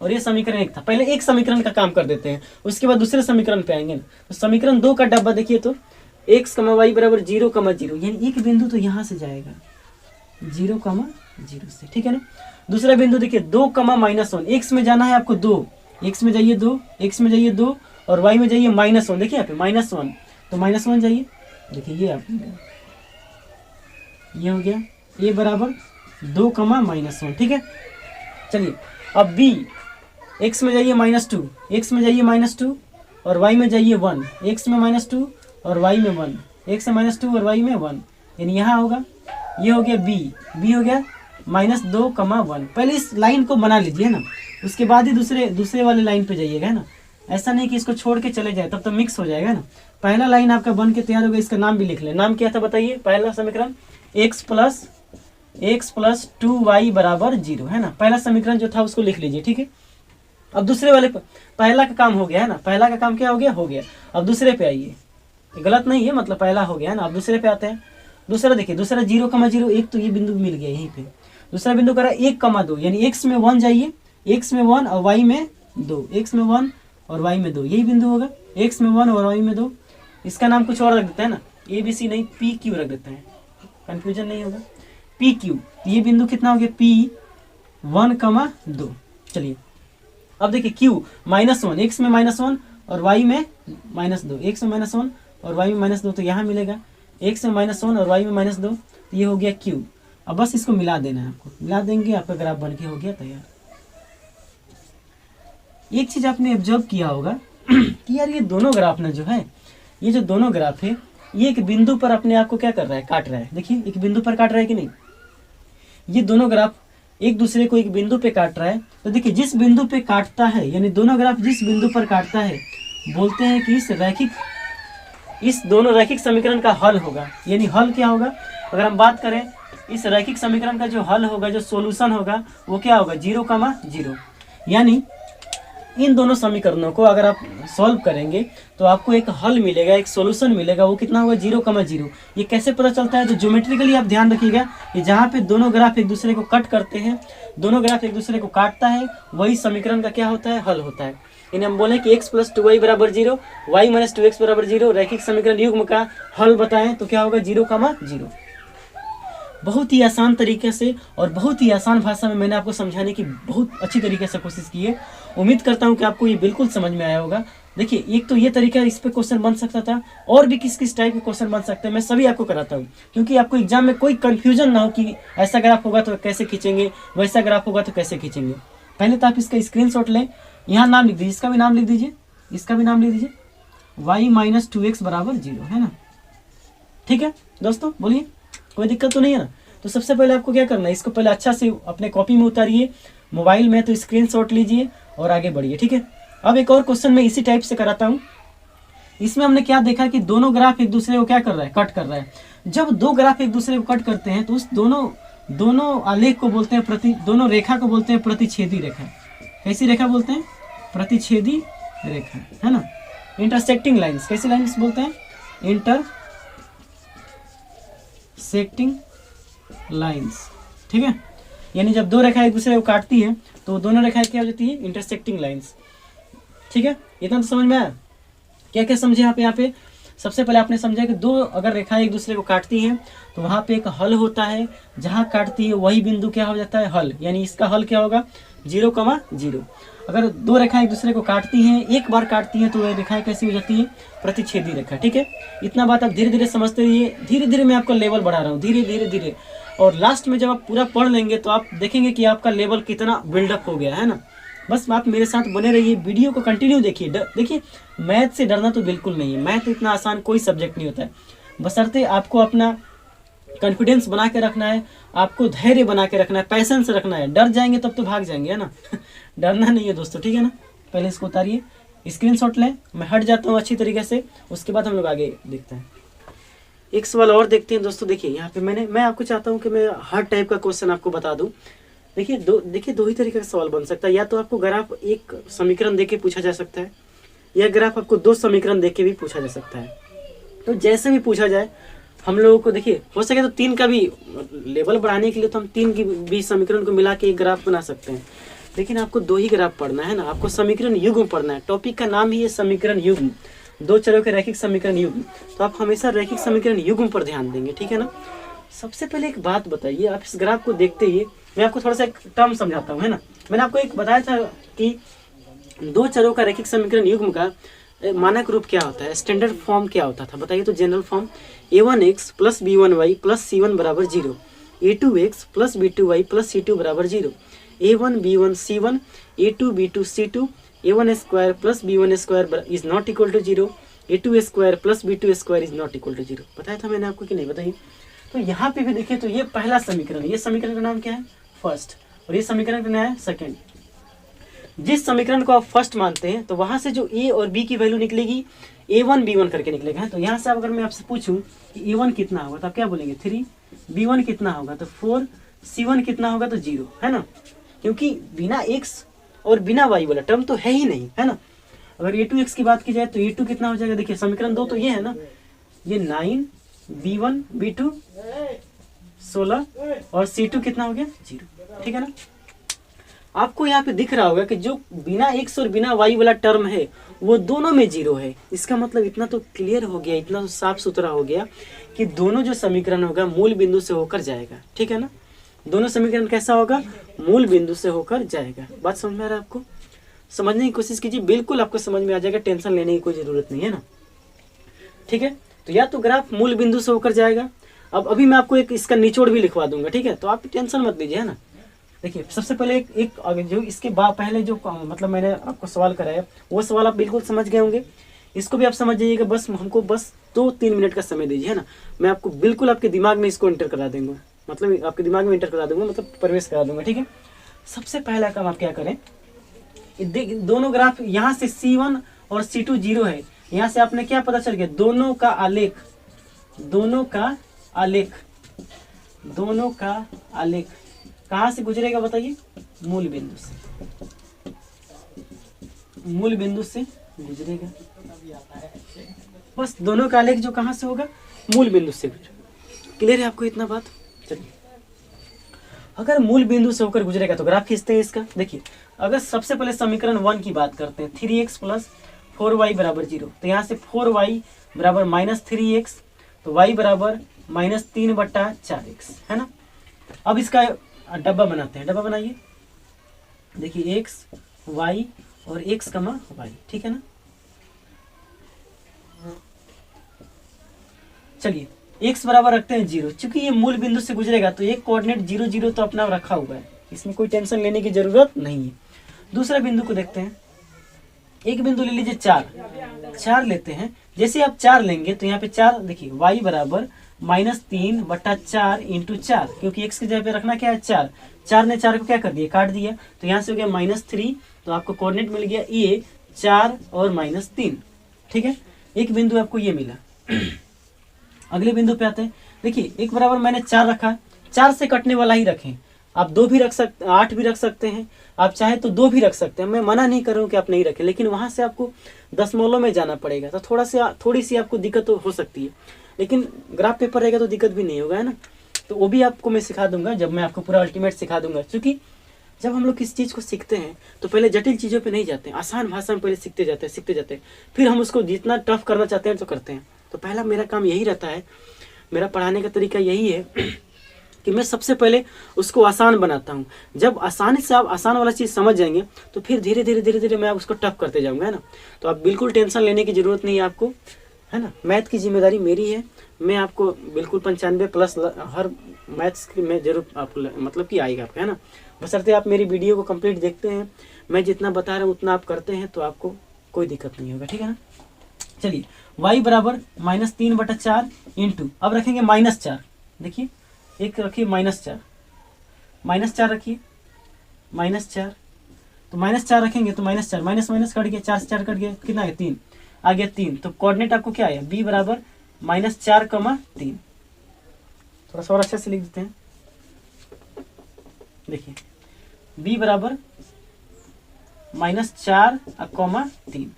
और ये समीकरण 1 था। पहले एक समीकरण का काम कर देते हैं, उसके बाद दूसरे समीकरण पे आएंगे ना। तो समीकरण 2 का डब्बा देखिए तो x, y बराबर 0, 0, यानी एक बिंदु तो यहाँ से जाएगा 0, 0 से। ठीक है ना। दूसरा बिंदु देखिए 2, -1, x में जाना है आपको 2, x में जाइए 2, x में जाइए 2 और y में जाइए -1। देखिए यहाँ पे -1, तो -1 जाइए, देखिए ये आप ये हो गया a बराबर 2, -1। ठीक है। चलिए अब b, x में जाइए -2, x में जाइए -2 और y में जाइए 1, x में -2 और y में 1, x में -2 और y में 1, यानी यहाँ होगा, ये हो गया b हो गया -2, 1। पहले इस लाइन को बना लीजिए ना, उसके बाद ही दूसरे वाले लाइन पे जाइएगा, है ना। ऐसा नहीं कि इसको छोड़ के चले जाए, तब तो मिक्स हो जाएगा ना। पहला लाइन आपका बन के तैयार होगा, इसका नाम भी लिख ले। नाम क्या था बताइए, पहला समीकरण x प्लस 2y बराबर 0, है ना। पहला समीकरण जो था उसको लिख लीजिए। ठीक है। अब दूसरे वाले पहला का काम हो गया है ना, पहला का काम क्या हो गया। अब दूसरे पे आइए, गलत नहीं है, मतलब पहला हो गया है ना। अब दूसरे पे आते हैं। दूसरा देखिए, दूसरा 0, 0, एक तो ये बिंदु मिल गया यहीं पे। दूसरा बिंदु करा 1, 2, यानी x में 1 जाइए, x में 1 और y में 2, x में 1 और y में 2, यही बिंदु होगा, x में 1 और y में 2। इसका नाम कुछ और रख देता है ना, ABC नहीं PQ रख देते हैं, कंफ्यूजन नहीं होगा। PQ, ये बिंदु कितना हो गया P1, 2। चलिए अब देखिए Q -1, x में -1 और y में -2, x में -1 और y में -2, तो यहाँ मिलेगा x में -1 और y में -2, तो ये हो गया Q। अब बस इसको मिला देना है आपको, मिला देंगे आपका ग्राफ बन के हो गया तैयार। एक चीज आपने ऑब्जर्व किया होगा कि यार ये दोनों ग्राफ ना जो है, ये जो दोनों ग्राफ है, ये एक बिंदु पर अपने आप को क्या कर रहा है, काट रहा है। देखिए एक बिंदु पर काट रहा है कि नहीं, ये दोनों ग्राफ एक दूसरे को एक बिंदु पे काट रहा है। तो देखिए जिस बिंदु पे काटता है, यानी दोनों ग्राफ जिस बिंदु पर काटता है, बोलते हैं कि इस दोनों रैखिक समीकरण का हल होगा। यानी हल क्या होगा, अगर हम बात करें इस रैखिक समीकरण का जो हल होगा, जो सोल्यूशन होगा, वो क्या होगा 0, 0। यानी इन दोनों समीकरणों को अगर आप सॉल्व करेंगे तो आपको एक हल मिलेगा, एक सॉल्यूशन मिलेगा। वो कितना होगा 0, 0। ये कैसे पता चलता है, तो ज्योमेट्रिकली आप ध्यान रखिएगा कि जहाँ पे दोनों ग्राफ एक दूसरे को कट करते हैं, दोनों ग्राफ एक दूसरे को काटता है, वही समीकरण का क्या होता है, हल होता है। इन्हें हम बोले कि x + 2y बराबर 0, y - 2x बराबर 0, रैखिक समीकरण युग्म का हल बताएं तो क्या होगा 0, 0। बहुत ही आसान तरीके से और बहुत ही आसान भाषा में मैंने आपको समझाने की बहुत अच्छी तरीके से कोशिश की है। उम्मीद करता हूं कि आपको ये बिल्कुल समझ में आया होगा। देखिए एक तो ये तरीका, इस पे क्वेश्चन बन सकता था, और भी किस टाइप के क्वेश्चन बन सकते हैं, मैं सभी आपको कराता हूँ, क्योंकि आपको एग्जाम में कोई कंफ्यूजन ना हो कि ऐसा ग्राफ होगा तो कैसे खींचेंगे, वैसा ग्राफ होगा तो कैसे खींचेंगे। पहले तो आप इसका स्क्रीनशॉट लें, यहाँ नाम लिख दीजिए, इसका भी नाम लिख दीजिए, इसका भी नाम लिख दीजिए, y - 2x बराबर 0, है ना। ठीक है दोस्तों, बोलिए कोई दिक्कत तो नहीं है ना। तो सबसे पहले आपको क्या करना है, इसको पहले अच्छा से अपने कॉपी में उतारिए, मोबाइल में तो स्क्रीनशॉट लीजिए और आगे बढ़िए। ठीक है। अब एक और क्वेश्चन मैं इसी टाइप से कराता हूँ। इसमें हमने क्या देखा कि दोनों ग्राफ एक दूसरे को क्या कर रहा है, कट कर रहा है। जब दो ग्राफ एक दूसरे को कट करते हैं तो उस दोनों आलेख को बोलते हैं दोनों रेखा को बोलते हैं प्रतिच्छेदी रेखा। कैसी रेखा बोलते हैं, प्रतिच्छेदी रेखा, है ना। इंटरसेक्टिंग लाइन्स, कैसी लाइन्स बोलते हैं, इंटरसेक्टिंग लाइन्स। ठीक है। यानी जब दो रेखा एक दूसरे को काटती है तो दोनों रेखाएं क्या हो जाती है, इंटरसेक्टिंग लाइन्स। ठीक है। इतना तो समझ में आया। क्या क्या समझे यहाँ पे सबसे पहले आपने समझा कि दो अगर रेखाएं एक दूसरे को काटती हैं तो वहाँ पे एक हल होता है, जहाँ काटती है वही बिंदु क्या हो जाता है, हल। यानी इसका हल क्या होगा 0, 0। अगर दो रेखाएं एक दूसरे को काटती हैं, एक बार काटती हैं, तो वह रेखाएं कैसी हो जाती है, प्रतिच्छेदी रेखा। ठीक है। इतना बात आप धीरे धीरे समझते रहिए, धीरे धीरे मैं आपका लेवल बढ़ा रहा हूँ, धीरे धीरे। और लास्ट में जब आप पूरा पढ़ लेंगे तो आप देखेंगे कि आपका लेवल कितना बिल्डअप हो गया है ना। बस आप मेरे साथ बने रहिए, वीडियो को कंटिन्यू देखिए। देखिए मैथ से डरना तो बिल्कुल नहीं है, मैथ इतना आसान कोई सब्जेक्ट नहीं होता है, बशर्ते आपको अपना कॉन्फिडेंस बना के रखना है, आपको धैर्य बना के रखना है, पैसेंस रखना है। डर जाएंगे तब तो भाग जाएंगे, है ना। डरना नहीं है दोस्तों, ठीक है ना। पहले इसको उतारिए, स्क्रीनशॉट लें, मैं हट जाता हूँ अच्छी तरीके से, उसके बाद हम लोग आगे देखते हैं। एक सवाल और देखते हैं दोस्तों। देखिए यहाँ पे मैं आपको चाहता हूँ कि मैं हर टाइप का क्वेश्चन आपको बता दूँ। देखिए दो ही तरीके का सवाल बन सकता है। या तो आपको ग्राफ एक समीकरण देके पूछा जा सकता है, या ग्राफ आपको 2 समीकरण देके भी पूछा जा सकता है। तो जैसे भी पूछा जाए हम लोगों को, देखिए हो सके तो 3 का भी लेवल बढ़ाने के लिए तो हम 3 की भी समीकरण को मिला के एक ग्राफ बना सकते हैं। लेकिन आपको 2 ही ग्राफ पढ़ना है ना, आपको समीकरण युग्म पढ़ना है। टॉपिक का नाम ही है समीकरण युग्म, 2 चरों के रैखिक समीकरण युग्म। तो आप हमेशा रैखिक समीकरण युग्म पर ध्यान देंगे, ठीक है ना। सबसे पहले एक बात बताइए, आप इस ग्राफ को देखते ही मैं आपको थोड़ा सा एक टर्म समझाता हूँ, है ना। मैंने आपको एक बताया था कि 2 चरों का रैखिक समीकरण युग्म का मानक रूप क्या होता है, स्टैंडर्ड फॉर्म क्या होता था, बताइए। तो general form a1x plus b1y plus c1 बराबर 0, a2x plus b2y plus c2 बराबर 0, a1 b1 c1 a2 b2 c2, a1 square plus b1 square is not equal to 0, a2 square plus b2 square is not equal to 0। बताया था मैंने आपको कि नहीं, बताइए। तो यहाँ पे भी देखिए, तो ये पहला समीकरण, ये समीकरण का नाम क्या है, फर्स्ट, और ये समीकरण का नाम है सेकेंड। जिस समीकरण को आप फर्स्ट मानते हैं तो वहां से जो a और b की वैल्यू निकलेगी a1 b1 करके निकलेगा। तो यहाँ से अगर मैं आपसे पूछूं कि a1 कितना होगा तो आप क्या बोलेंगे 3, b1 कितना होगा तो 4, c1 कितना होगा तो 0, है ना। क्योंकि बिना x और बिना y वाला टर्म तो है ही नहीं, है ना। अगर a2x की बात की जाए तो a2 कितना हो जाएगा, देखिए समीकरण 2 तो ये है ना, ये 9 b1 b2 16 और c2 कितना हो गया 0, ठीक है ना। आपको यहाँ पे दिख रहा होगा कि जो बिना x और बिना y वाला टर्म है वो दोनों में 0 है। इसका मतलब इतना तो क्लियर हो गया, इतना तो साफ सुथरा हो गया कि दोनों जो समीकरण होगा मूल बिंदु से होकर जाएगा, ठीक है ना। दोनों समीकरण कैसा होगा, मूल बिंदु से होकर जाएगा। बात समझ में आ रहा है आपको, समझने की कोशिश कीजिए, बिल्कुल आपको समझ में आ जाएगा, टेंशन लेने की कोई जरूरत नहीं है ना, ठीक है। तो या तो ग्राफ मूल बिंदु से होकर जाएगा। अब अभी मैं आपको एक इसका निचोड़ भी लिखवा दूंगा, ठीक है, तो आप टेंशन मत लीजिए, है ना। देखिए सबसे पहले एक जो इसके बाद पहले जो मतलब मैंने आपको सवाल कराया वो सवाल आप बिल्कुल समझ गए होंगे। इसको भी आप समझ जाइएगा, बस हमको बस 2-3 मिनट का समय दीजिए, है ना। मैं आपको बिल्कुल आपके दिमाग में इसको इंटर करा दूंगा, मतलब आपके दिमाग में इंटर करा दूंगा, मतलब प्रवेश करा दूंगा, ठीक है। सबसे पहला काम आप क्या करें, दोनों ग्राफ यहाँ से C1 और C2 0 है, यहाँ से आपने क्या पता चल गया, दोनों का आलेख कहाँ से गुजरेगा बताइए, मूल बिंदु से गुजरेगा। बस दोनों का आलेख जो कहाँ से होगा, मूल बिंदु से गुजरेगा। क्लियर है आपको इतना बात। चलिए अगर मूल बिंदु से होकर गुजरेगा तो ग्राफ खींचते हैं इसका। देखिए अगर सबसे पहले समीकरण 1 की बात करते हैं, 3x प्लस 4y बराबर 0, तो यहाँ से 4y बराबर -3x, तो y बराबर -3/4x, है ना। अब इसका डब्बा बनाते हैं, डब्बा बनाइए। देखिए x y और x, y, ठीक है ना। चलिए x बराबर रखते हैं 0, चूंकि ये मूल बिंदु से गुजरेगा तो एक कोऑर्डिनेट 0 0 तो अपना रखा हुआ है, इसमें कोई टेंशन लेने की जरूरत नहीं है। दूसरा बिंदु को देखते हैं, एक बिंदु ले लीजिए 4 लेते हैं। जैसे आप 4 लेंगे तो यहाँ पे 4, देखिए y बराबर -3/4 × 4, क्योंकि x की जगह पे रखना क्या है 4 ने 4 को क्या कर दिया, काट दिया, तो यहाँ से हो गया -3, तो आपको कोऑर्डिनेट मिल गया ये 4 और -3, ठीक है। एक बिंदु आपको ये मिला। अगले बिंदु पे आते हैं, देखिए एक बराबर मैंने 4 रखा, 4 से कटने वाला ही रखें, आप 2 भी रख सकते, 8 भी रख सकते हैं, आप चाहे तो 2 भी रख सकते हैं, मैं मना नहीं कर रहा हूँ कि आप नहीं रखें, लेकिन वहाँ से आपको दशमलव में जाना पड़ेगा, तो थोड़ी सी आपको दिक्कत तो हो सकती है, लेकिन ग्राफ पेपर रहेगा तो दिक्कत भी नहीं होगा, है ना। तो वो भी आपको मैं सिखा दूंगा जब मैं आपको पूरा अल्टीमेट सिखा दूंगा, क्योंकि जब हम लोग किसी चीज़ को सीखते हैं तो पहले जटिल चीज़ों पे नहीं जाते हैं, आसान भाषा में पहले सीखते जाते हैं, फिर हम उसको जितना टफ करना चाहते हैं तो करते हैं। तो पहला मेरा काम यही रहता है, मेरा पढ़ाने का तरीका यही है कि मैं सबसे पहले उसको आसान बनाता हूँ। जब आसानी से आप आसान वाला चीज़ समझ जाएंगे तो फिर धीरे धीरे मैं उसको टफ करते जाऊँगा, है ना। तो आप बिल्कुल टेंशन लेने की ज़रूरत नहीं है आपको, है ना। मैथ की जिम्मेदारी मेरी है, मैं आपको बिल्कुल 95+ हर मैथ्स में जरूर आपको मतलब कि आएगा आपका, है ना। बशर्ते आप मेरी वीडियो को कंप्लीट देखते हैं, मैं जितना बता रहा हूँ उतना आप करते हैं तो आपको कोई दिक्कत नहीं होगा, ठीक है ना। चलिए y बराबर -3/4 इंटू, अब रखेंगे -4, देखिए एक रखिए -4, -4 रखिए, -4, तो -4 रखेंगे तो -4 माइनस माइनस कट गया, 4 से 4 कट गया, कितना है 3, आ गया 3। तो कोऑर्डिनेट आपको क्या आया, b बराबर -4,3। थोड़ा सा और अच्छे से लिख देते हैं, देखिए b बराबर -4,3,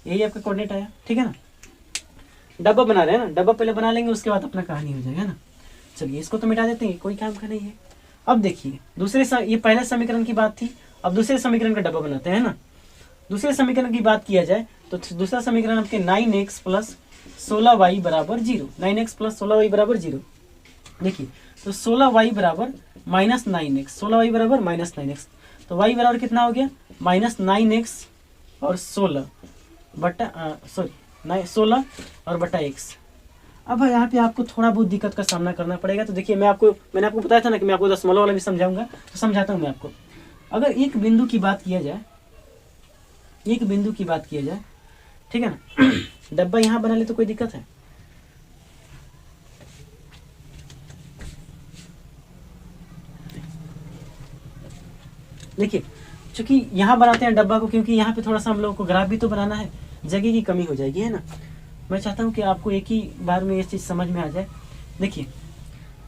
यही आपका कोऑर्डिनेट आया, ठीक है ना। डब्बा बना रहे हैं ना, डब्बा पहले बना लेंगे, उसके बाद अपना कहानी हो जाएगा ना। चलिए इसको तो मिटा देते हैं, कोई काम का नहीं है। अब देखिए ये पहले समीकरण की बात थी, अब दूसरे समीकरण का डब्बा बनाते हैं ना। दूसरे समीकरण की बात किया जाए तो दूसरा समीकरण आपके 9x प्लस 16y बराबर 0, 9x प्लस 16y बराबर 0। देखिए तो 16y बराबर -9x, 16y बराबर -9x, तो y बराबर कितना हो गया -9x और 16 और बटा x। अब यहाँ पे आपको थोड़ा बहुत दिक्कत का सामना करना पड़ेगा। तो देखिए मैंने आपको बताया था ना कि मैं आपको दशमलव वाला भी समझाऊंगा, तो समझाता हूँ मैं आपको। अगर एक बिंदु की बात किया जाए, ठीक है ना, डब्बा यहाँ बना ले तो कोई दिक्कत है। देखिए चूंकि यहाँ बनाते हैं डब्बा को, क्योंकि यहाँ पे थोड़ा सा हम लोगों को ग्राफ भी तो बनाना है, जगह की कमी हो जाएगी, है ना। मैं चाहता हूँ कि आपको एक ही बार में ये चीज़ समझ में आ जाए। देखिए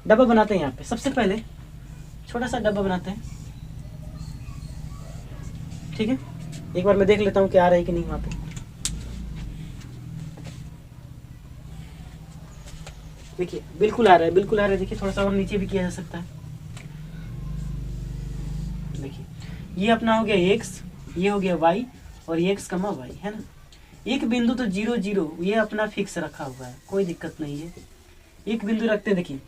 डब्बा बनाते हैं, यहाँ पे सबसे पहले छोटा सा डब्बा बनाते हैं, ठीक है। एक बार मैं देख लेता हूँ कि आ रहा है कि नहीं वहाँ पे। देखिए बिल्कुल आ रहा है, बिल्कुल आ रहा है। देखिए थोड़ा सा और नीचे भी किया जा सकता है। देखिए ये अपना हो गया x, ये हो गया y और ये x, y है ना। एक बिंदु तो 0 0 ये अपना फिक्स रखा हुआ है, कोई दिक्कत नहीं है। एक बिंदु रखते हैं। देखिए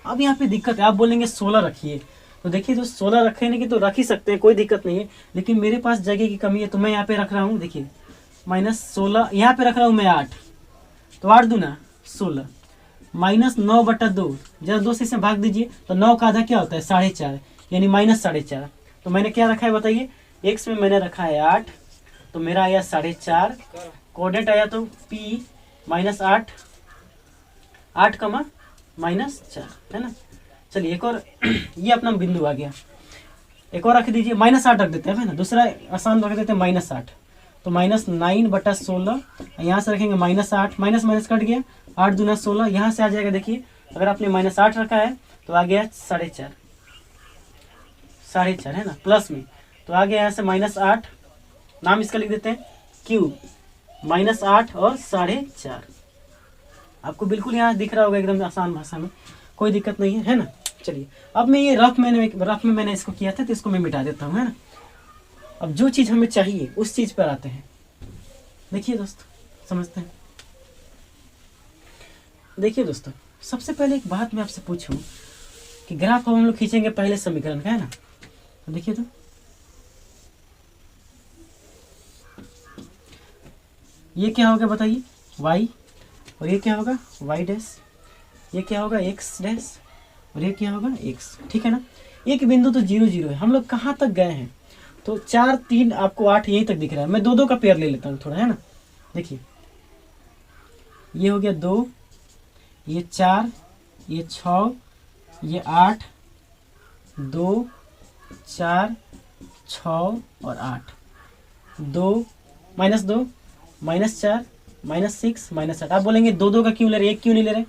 अब यहाँ पे दिक्कत है, आप बोलेंगे 16 रखिए, तो देखिए तो 16 रखने की तो रख ही सकते हैं, कोई दिक्कत नहीं है, लेकिन मेरे पास जगह की कमी है, तो मैं यहाँ पे रख रहा हूँ। देखिए -16 यहाँ पे रख रहा हूँ मैं 8, तो 8 दूना 16, -9/2, जरा 2 से इसे भाग दीजिए, तो 9 का आधा क्या होता है 4.5, यानी -4.5। तो मैंने क्या रखा है बताइए, x में मैंने रखा है 8, तो मेरा आया 4.5, कोऑर्डिनेट आया तो p -8, 8, -4 है ना। चलिए एक और ये अपना बिंदु आ गया, एक और रख दीजिए, -8 रख देते हैं ना, दूसरा आसान रख देते हैं -8, तो -9/16, यहाँ से रखेंगे -8, माइनस माइनस कट गया, 8 दूना 16, यहाँ से आ जाएगा। देखिए अगर आपने -8 रखा है तो आ गया 4.5 है ना, प्लस में, तो आ गया यहाँ से -8, नाम इसका लिख देते हैं क्यूब, -8 और 4.5। आपको बिल्कुल यहाँ दिख रहा होगा एकदम आसान भाषा में, कोई दिक्कत नहीं है ना। चलिए अब मैं ये रफ में मैंने इसको किया था, तो इसको मैं मिटा देता हूँ, है ना। अब जो चीज़ हमें चाहिए उस चीज़ पर आते हैं। देखिए दोस्तों, समझते हैं। देखिए दोस्तों, सबसे पहले एक बात मैं आपसे पूछूं कि ग्राफ हम लोग खींचेंगे पहले समीकरण का, है ना। तो देखिए तो ये क्या होगा बताइए, y, और ये क्या होगा y डैश, ये क्या होगा x डैश, और ये क्या होगा x, ठीक है ना। एक बिंदु तो 0 0 है, हम लोग कहाँ तक गए हैं, तो 4 3 आपको 8 यहीं तक दिख रहा है। मैं 2 2 का पेयर ले लेता हूँ थोड़ा, है ना। देखिए ये हो गया 2, ये 4, ये 6, ये 8, 2 4 6 और 8, 2 -2 -4 -6 -8। आप बोलेंगे 2 2 का क्यों ले रहे, एक क्यों नहीं ले रहे,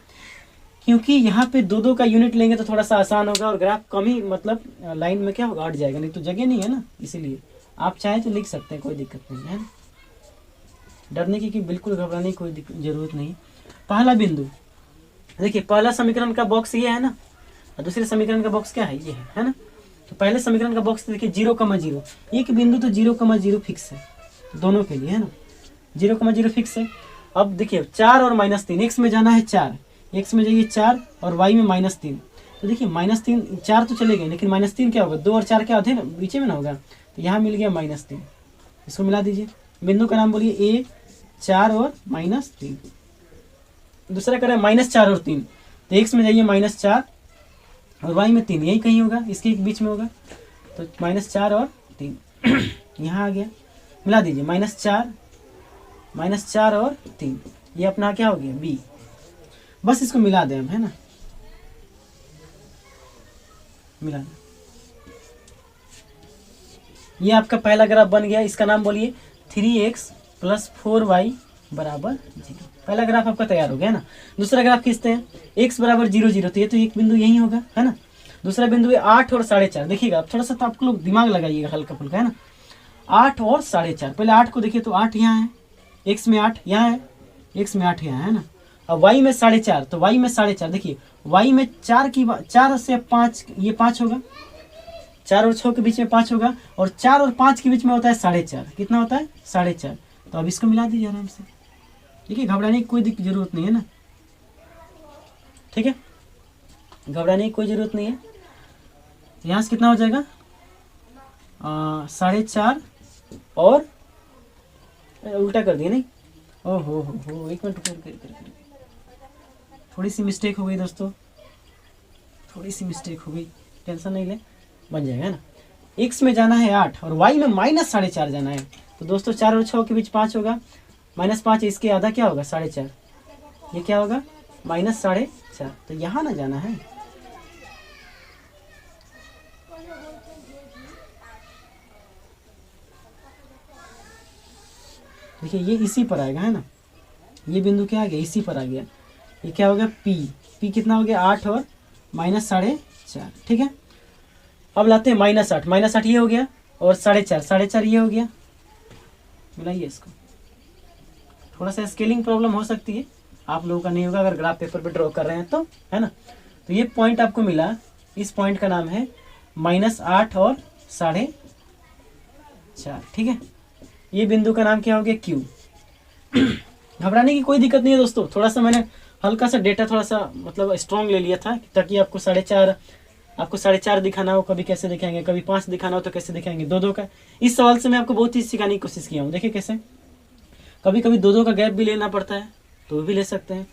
क्योंकि यहाँ पे 2 2 का यूनिट लेंगे तो थोड़ा सा आसान होगा, और ग्राफ कम ही मतलब लाइन में क्या होगा अट जाएगा, नहीं तो जगह नहीं है ना, इसीलिए आप चाहें तो लिख सकते हैं, कोई दिक्कत नहीं है। डरने की बिल्कुल घबराने की कोई जरूरत नहीं। पहला बिंदु देखिए, पहला समीकरण का बॉक्स ये है ना, और दूसरे समीकरण का बॉक्स क्या है, ये है ना। तो पहले समीकरण का बॉक्स देखिए 0,0, एक बिंदु तो 0,0 फिक्स है दोनों के लिए, है ना। 0,0 फिक्स है। अब देखिए 4 और -3, x में जाना है 4, x में जाइए 4 और y में -3, तो देखिए -3 4 तो चले गए, लेकिन -3 क्या होगा, 2 और 4 क्या होते हैं ना, बीच में ना होगा, तो यहाँ मिल गया -3, इसको मिला दीजिए। बिंदु का नाम बोलिए a, 4 और -3। दूसरा करें -4 और 3, तो x में जाइए -4 और y में 3, यही कहीं होगा, इसके बीच में होगा, तो -4 और 3 यहाँ आ गया, मिला दीजिए, -4 और 3, ये अपना क्या हो गया b। बस इसको मिला दें हम, है ना। मिलाना। ये आपका पहला ग्राफ बन गया, इसका नाम बोलिए 3x + 4y बराबर 0। पहला ग्राफ आपका तैयार हो गया ना। दूसरा ग्राफ खींचते हैं, x बराबर 0 0, तो ये तो एक बिंदु यही होगा, है ना। दूसरा बिंदु है 8 और 4.5। देखिएगा आप थोड़ा सा, तो आप लोग दिमाग लगाइएगा हल्का फुल्का, है ना। 8 और 4.5, पहले 8 को देखिए तो 8 यहाँ है, x में 8 यहाँ है, x में 8 यहाँ है ना। अब y में 4.5, तो y में 4.5 देखिए, y में 4 से 5, ये 5 होगा, 4 और 6 के बीच में 5 होगा, और 4 और 5 के बीच में होता है 4.5। कितना होता है? 4.5। तो अब इसको मिला दीजिए आराम से। देखिए घबराने की कोई जरूरत नहीं है ना, ठीक है, घबराने की कोई जरूरत नहीं है। यहाँ से कितना हो जाएगा? 4.5 और उल्टा कर दिए नहीं, ओहो एक मिनट कर थोड़ी सी मिस्टेक हो गई दोस्तों, थोड़ी सी मिस्टेक हो गई, टेंशन नहीं ले, बन जाएगा ना। x में जाना है 8 और y में -4.5 जाना है। तो दोस्तों 4 और 6 के बीच 5 होगा, -5, इसके आधा क्या होगा? 4.5। ये क्या होगा? -4.5। तो यहाँ ना जाना है, देखिए ये इसी पर आएगा, है ना। ये बिंदु क्या आ गया? इसी पर आ गया। ये क्या हो गया? p कितना हो गया? 8 और -4.5, ठीक है। अब लाते हैं -8, -8 ये हो गया, और 4.5 ये हो गया। मिलाइए इसको। थोड़ा सा स्केलिंग प्रॉब्लम हो सकती है, आप लोगों का नहीं होगा अगर ग्राफ पेपर पे ड्रॉ कर रहे हैं तो, है ना। तो ये पॉइंट आपको मिला, इस पॉइंट का नाम है -8 और 4.5, ठीक है। ये बिंदु का नाम क्या हो गया? Q। घबराने की कोई दिक्कत नहीं है दोस्तों, थोड़ा सा मैंने हल्का सा डेटा थोड़ा सा मतलब स्ट्रॉन्ग ले लिया था, ताकि आपको 4.5 दिखाना हो, कभी कैसे दिखाएंगे, कभी 5 दिखाना हो तो कैसे दिखाएंगे, 2 का। इस सवाल से मैं आपको बहुत चीज़ सिखाने की कोशिश किया हूँ। देखिए कैसे कभी कभी 2 का गैप भी लेना पड़ता है, तो भी ले सकते हैं।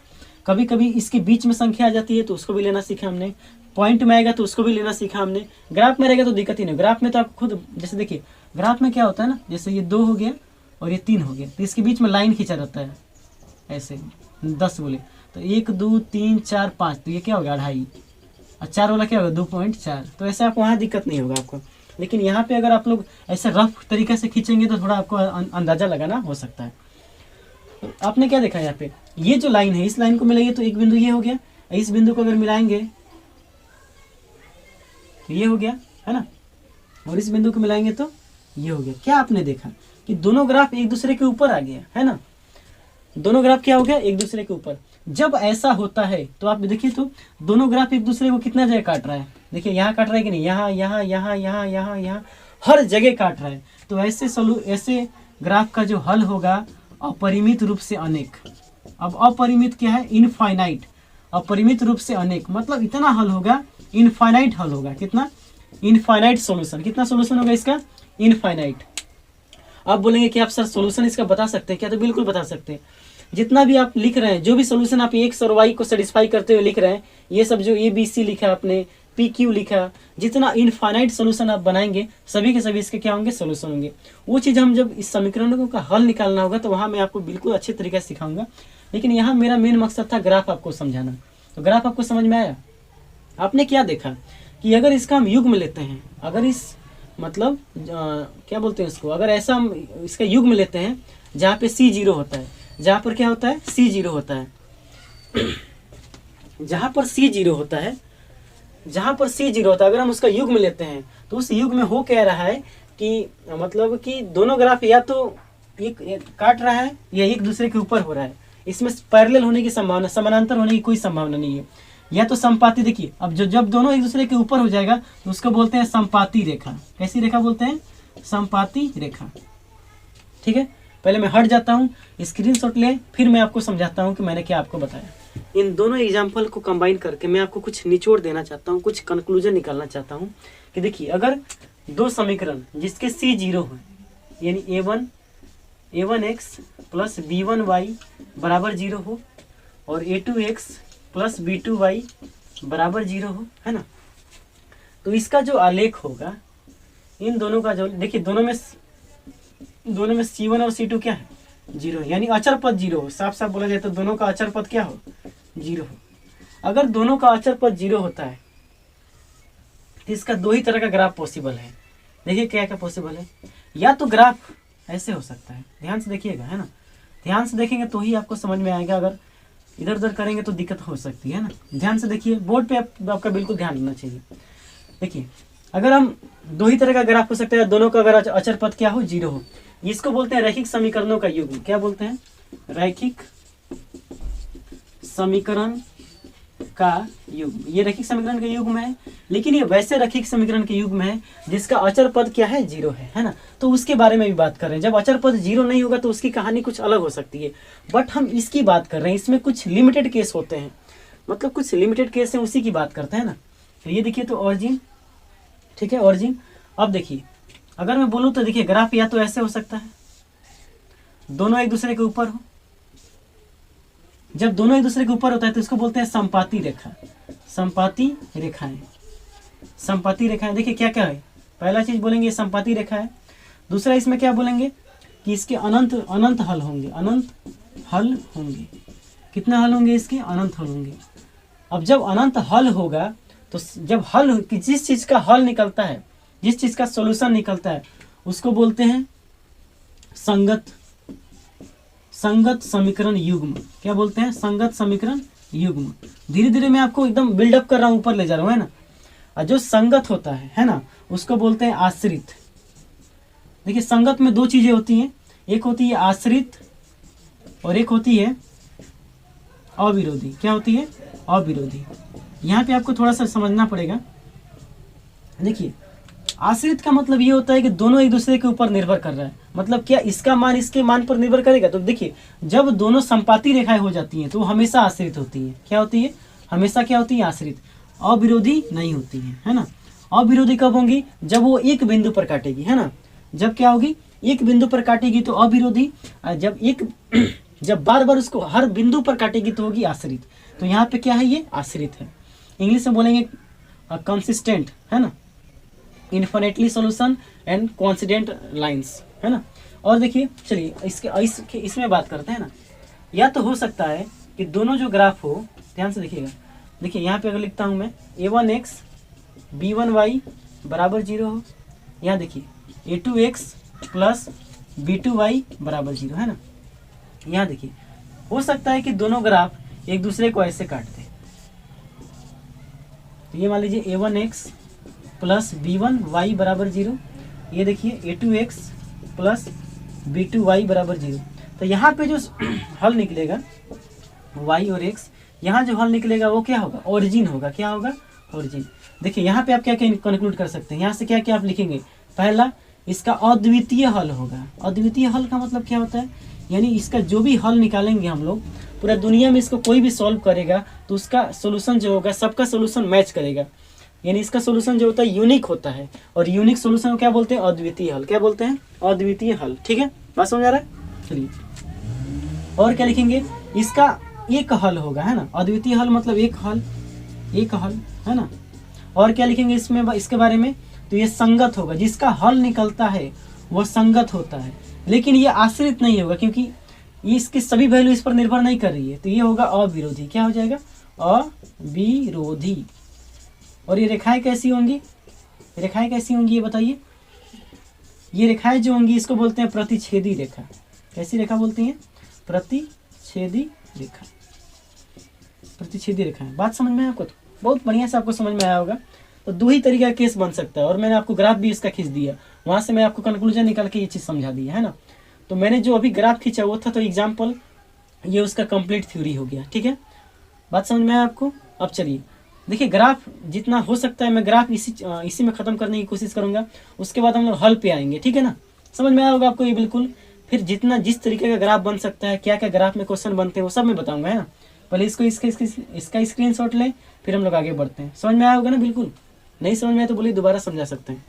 कभी कभी इसके बीच में संख्या आ जाती है तो उसको भी लेना सीखा हमने, पॉइंट में आएगा तो उसको भी लेना सीखा हमने। ग्राफ में रहेगा तो दिक्कत ही नहीं। ग्राफ में तो आप खुद जैसे देखिए, ग्राफ में क्या होता है ना, जैसे ये 2 हो गया और ये 3 हो गया, तो इसके बीच में लाइन खींचा रहता है ऐसे 10 बोले तो 1 2 3 4 5, तो ये क्या हो गया? 2.5, और 4 वाला क्या होगा? 2.4। तो ऐसे आप वहाँ दिक्कत नहीं होगा आपको। लेकिन यहाँ पे अगर आप लोग ऐसे रफ तरीके से खींचेंगे तो थोड़ा आपको अंदाजा लगाना हो सकता है। तो आपने क्या देखा यहाँ पे, ये जो लाइन है, इस लाइन को मिलाइए तो एक बिंदु ये हो गया, इस बिंदु को अगर मिलाएंगे तो ये हो गया, है ना, और इस बिंदु को मिलाएंगे तो ये हो गया। क्या आपने देखा कि दोनों ग्राफ एक दूसरे के ऊपर आ गया, है ना। दोनों ग्राफ क्या हो गया? एक दूसरे के ऊपर। जब ऐसा होता है तो आप देखिए तो दोनों ग्राफ एक दूसरे को कितना जगह काट रहा है? देखिए यहाँ काट रहा है कि नहीं, यहाँ यहाँ यहाँ यहाँ यहाँ यहाँ हर जगह काट रहा है। तो ऐसे ग्राफ का जो हल होगा अपरिमित रूप से अनेक। अब अपरिमित क्या है? इनफाइनाइट। अपरिमित रूप से अनेक मतलब इतना हल होगा, इनफाइनाइट हल होगा। कितना? Infinite solution. कितना सॉल्यूशन होगा इसका? इनफाइनाइट। आप बोलेंगे कि आप सर सॉल्यूशन इसका बता सकते हैं क्या? तो बिल्कुल बता सकते हैं। जितना भी आप लिख रहे हैं, जो भी सॉल्यूशन आप x और y को सेटिस्फाई करते हुए लिख रहे हैं, ये सब जो ABC लिखा आपने, PQ लिखा, जितना इनफाइनाइट सॉल्यूशन आप बनाएंगे सभी के सभी इसके क्या होंगे? सॉल्यूशन होंगे। वो चीज़ हम जब इस समीकरणों का हल निकालना होगा तो वहाँ मैं आपको बिल्कुल अच्छे तरीके से सिखाऊंगा। लेकिन यहाँ मेरा मेन मकसद था ग्राफ आपको समझाना। तो ग्राफ आपको समझ में आया? आपने क्या देखा कि अगर इसका हम युग्म लेते हैं, अगर इस मतलब क्या बोलते हैं इसको, अगर ऐसा हम इसका युग्म लेते हैं जहाँ पे C0 होता है, जहाँ पर क्या होता है? C0 होता है। जहाँ पर C0 होता है, जहाँ पर C0 होता है, अगर हम उसका युग्म लेते हैं तो उस युग्म में हो क्या रहा है कि मतलब कि दोनों ग्राफ या तो एक काट रहा है या एक दूसरे के ऊपर हो रहा है। इसमें पैरेलल होने की संभावना, समानांतर होने की कोई संभावना नहीं है। या तो संपाती, देखिए अब जब दोनों एक दूसरे के ऊपर हो जाएगा तो उसको बोलते हैं संपाती रेखा। कैसी रेखा बोलते हैं? संपाती रेखा, ठीक है। पहले मैं हट जाता हूँ, स्क्रीनशॉट ले, फिर मैं आपको समझाता हूँ कि मैंने क्या आपको बताया। इन दोनों एग्जाम्पल को कंबाइन करके मैं आपको कुछ निचोड़ देना चाहता हूँ, कुछ कंक्लूजन निकालना चाहता हूँ कि देखिए अगर दो समीकरण जिसके C0 हो, यानी a1x प्लस b1y बराबर 0 हो और a2x प्लस b2y बराबर 0 हो, है ना, तो इसका जो आलेख होगा इन दोनों का जो, देखिए दोनों में C1 और C2 क्या है? 0, यानी अचर पद 0 हो। साफ साफ बोला जाए तो दोनों का अचर पद क्या हो? 0 हो। अगर दोनों का अचर पद 0 होता है तो इसका दो ही तरह का ग्राफ पॉसिबल है। देखिए क्या क्या पॉसिबल है। या तो ग्राफ ऐसे हो सकता है, ध्यान से देखिएगा, है ना, ध्यान से देखेंगे तो ही आपको समझ में आएगा, अगर इधर उधर करेंगे तो दिक्कत हो सकती है ना। ध्यान से देखिए, बोर्ड पे आपका बिल्कुल ध्यान रखना चाहिए। देखिए अगर हम दो ही तरह का ग्राफ हो सकता है, दोनों का अगर अचर पद क्या हो, 0 हो, इसको बोलते हैं रैखिक समीकरणों का युग्म। क्या बोलते हैं? रैखिक समीकरण का युग्म। ये रैखिक समीकरण का युग्म है, लेकिन ये वैसे रैखिक समीकरण के युग्म है जिसका अचर पद क्या है, 0 है ना। तो उसके बारे में भी बात कर रहे हैं। जब अचर पद 0 नहीं होगा तो उसकी कहानी कुछ अलग हो सकती है, बट हम इसकी बात कर रहे हैं। इसमें कुछ लिमिटेड केस होते हैं, मतलब कुछ लिमिटेड केस है, उसी की बात करते हैं ना। तो ये देखिए, तो ऑरिजिन, ठीक है, ऑरिजिन। अब देखिए अगर मैं बोलूँ तो देखिए ग्राफ या तो ऐसे हो सकता है, दोनों एक दूसरे के ऊपर हो। जब दोनों एक दूसरे के ऊपर होता है तो इसको बोलते हैं संपाती रेखा। संपाती रेखाएं, संपाती रेखाएं। देखिए क्या क्या है, पहला चीज बोलेंगे संपाती रेखा है। दूसरा इसमें क्या बोलेंगे कि इसके अनंत अनंत हल होंगे, अनंत हल होंगे। कितना हल होंगे इसके? अनंत हल होंगे। अब जब अनंत हल होगा तो जब हल, जिस चीज का हल निकलता है, जिस चीज का सॉल्यूशन निकलता है, उसको बोलते हैं संगत संगत समीकरण युग्म। क्या बोलते हैं? संगत समीकरण युग्म। धीरे धीरे मैं आपको एकदम बिल्डअप कर रहा हूं, ऊपर ले जा रहा हूं, है ना। और जो संगत होता है ना, उसको बोलते हैं आश्रित। देखिए संगत में दो चीजें होती हैं, एक होती है आश्रित और एक होती है अविरोधी। क्या होती है? अविरोधी। यहाँ पे आपको थोड़ा सा समझना पड़ेगा। देखिए आश्रित का मतलब ये होता है कि दोनों एक दूसरे के ऊपर निर्भर कर रहा है। मतलब क्या इसका मान इसके मान पर निर्भर करेगा? तो देखिए जब दोनों संपाती रेखाएं हो जाती हैं तो वो हमेशा आश्रित होती है। क्या होती है? हमेशा क्या होती है? आश्रित। अविरोधी नहीं होती है ना। अविरोधी कब होंगी? जब वो एक बिंदु पर काटेगी, है ना। जब क्या होगी? एक बिंदु पर काटेगी तो अविरोधी। जब बार बार उसको हर बिंदु पर काटेगी तो होगी आश्रित। तो यहाँ पे क्या है? ये आश्रित है। इंग्लिश में बोलेंगे कंसिस्टेंट, है ना, infinitely solution and coincident lines, है ना। और देखिए चलिए इसमें बात करते हैं ना। या तो हो सकता है कि दोनों जो ग्राफ हो, ध्यान से देखिएगा। देखिए यहाँ पे अगर लिखता हूँ मैं a1x b1y बराबर 0 हो, यहाँ देखिए a2x प्लस b2y बराबर 0, है ना। यहाँ देखिए हो सकता है कि दोनों ग्राफ एक दूसरे को ऐसे काटते। तो ये मान लीजिए a1x प्लस b1y बराबर 0, ये देखिए a2x प्लस b2y बराबर 0। तो यहाँ पे जो हल निकलेगा y और x, यहाँ जो हल निकलेगा वो क्या होगा? ओरिजिन होगा। क्या होगा? ओरिजिन। देखिए यहाँ पे आप क्या क्या कंक्लूड कर सकते हैं, यहाँ से क्या क्या आप लिखेंगे? पहला, इसका अद्वितीय हल होगा। अद्वितीय हल का मतलब क्या होता है? यानी इसका जो भी हल निकालेंगे हम लोग, पूरा दुनिया में इसको कोई भी सॉल्व करेगा तो उसका सोल्यूशन जो होगा, सबका सोल्यूशन मैच करेगा। यानी इसका सोल्यूशन जो होता है यूनिक होता है, और यूनिक सोल्यूशन को क्या बोलते हैं? अद्वितीय हल। क्या बोलते हैं? अद्वितीय हल। ठीक है, बात समझ आ रहा है? चलिए और क्या लिखेंगे? इसका एक हल होगा, है ना। अद्वितीय हल मतलब एक हल, एक हल, है ना। और क्या लिखेंगे इसमें इसके बारे में? तो ये संगत होगा। जिसका हल निकलता है वह संगत होता है, लेकिन ये आश्रित नहीं होगा क्योंकि ये इसके सभी वैल्यू इस पर निर्भर नहीं कर रही है। तो ये होगा अविरोधी। क्या हो जाएगा? अविरोधी। और ये रेखाएं कैसी होंगी? रेखाएं कैसी होंगी ये बताइए। ये रेखाएं जो होंगी इसको बोलते हैं प्रतिच्छेदी रेखा। कैसी रेखा बोलती हैं? प्रतिच्छेदी रेखा। प्रतिच्छेदी रेखा है। बात समझ में आया आपको? तो बहुत बढ़िया से आपको समझ में आया होगा। तो दो ही तरीके का केस बन सकता है, और मैंने आपको ग्राफ भी इसका खींच दिया, वहां से मैं आपको कंक्लूजन निकाल के ये चीज समझा दी है ना। तो मैंने जो अभी ग्राफ खींचा वो था तो एग्जाम्पल, ये उसका कंप्लीट थ्योरी हो गया। ठीक है, बात समझ में आया आपको? अब चलिए देखिए, ग्राफ जितना हो सकता है मैं ग्राफ इसी में खत्म करने की कोशिश करूंगा। उसके बाद हम लोग हल पे आएंगे। ठीक है ना, समझ में आया होगा आपको ये बिल्कुल। फिर जितना जिस तरीके का ग्राफ बन सकता है, क्या क्या ग्राफ में क्वेश्चन बनते हैं, वो सब मैं बताऊंगा, है ना। पहले इसका स्क्रीनशॉट लें, फिर हम लोग आगे बढ़ते हैं। समझ में आया होगा ना? बिल्कुल। नहीं समझ में आया तो बोलिए, दोबारा समझा सकते हैं।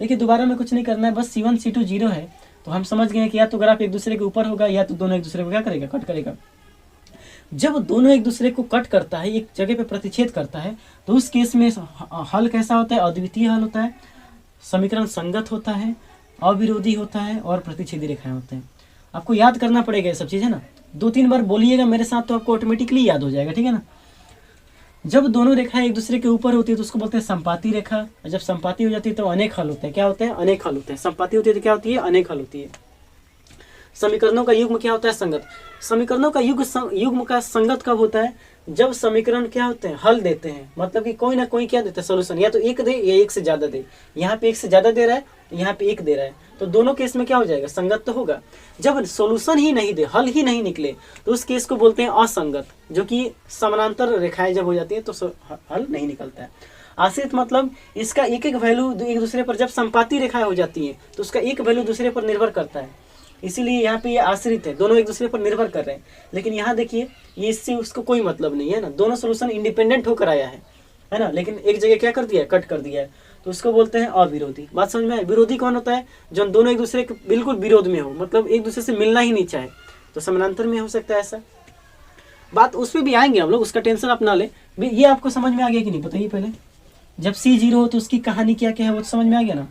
देखिए दोबारा में कुछ नहीं करना है, बस C1 C2 0 है तो हम समझ गए कि या तो ग्राफ एक दूसरे के ऊपर होगा या तो दोनों एक दूसरे को क्या करेगा? कट करेगा। जब दोनों एक दूसरे को कट करता है, एक जगह पे प्रतिच्छेद करता है, तो उस केस में हल कैसा होता है? अद्वितीय हल होता है, समीकरण संगत होता है, अविरोधी होता है और प्रतिच्छेदी रेखाएं होते हैं। आपको याद करना पड़ेगा ये सब चीज़, है ना। 2-3 बार बोलिएगा मेरे साथ तो आपको ऑटोमेटिकली याद हो जाएगा। ठीक है ना। जब दोनों रेखाएं एक दूसरे के ऊपर होती है तो उसको बोलते हैं संपाती रेखा, और जब संपाती हो जाती है तो अनेक हल होते हैं। क्या होते हैं? अनेक हल होते हैं। संपाती होती है तो क्या होती है? अनेक हल होती है। समीकरणों का युग्म क्या होता है? संगत। समीकरणों का युग्म का संगत कब होता है? जब समीकरण क्या होते हैं? हल देते हैं, मतलब कि कोई ना कोई क्या देता है? सोल्यूशन, या तो एक दे या एक से ज्यादा दे। यहाँ पे एक से ज्यादा दे रहा है, यहाँ पे एक दे रहा है, तो दोनों केस में क्या हो जाएगा? संगत तो होगा। जब सोल्यूशन ही नहीं दे, हल ही नहीं निकले, तो उस केस को बोलते हैं असंगत, जो कि समानांतर रेखाएं जब हो जाती है तो हल नहीं निकलता है। आश्रित मतलब इसका एक एक वैल्यू एक दूसरे पर, जब संपाती रेखाएं हो जाती है तो उसका एक वैल्यू दूसरे पर निर्भर करता है, इसीलिए यहाँ पे ये आश्रित है, दोनों एक दूसरे पर निर्भर कर रहे हैं। लेकिन यहाँ देखिए, ये इससे उसको कोई मतलब नहीं है ना, दोनों सोल्यूशन इंडिपेंडेंट होकर आया है ना, लेकिन एक जगह क्या कर दिया है? कट कर दिया है, तो उसको बोलते हैं अविरोधी। बात समझ में आए? विरोधी कौन होता है? जब दोनों एक दूसरे के बिल्कुल विरोध में हो, मतलब एक दूसरे से मिलना ही नहीं चाहे, तो समानांतर में हो सकता है ऐसा। बात उस पर भी आएंगे हम लोग, उसका टेंशन आप ना ले। ये आपको समझ में आ गया कि नहीं बताइए पहले? जब C0 हो तो उसकी कहानी क्या क्या है वो तो समझ में आ गया ना?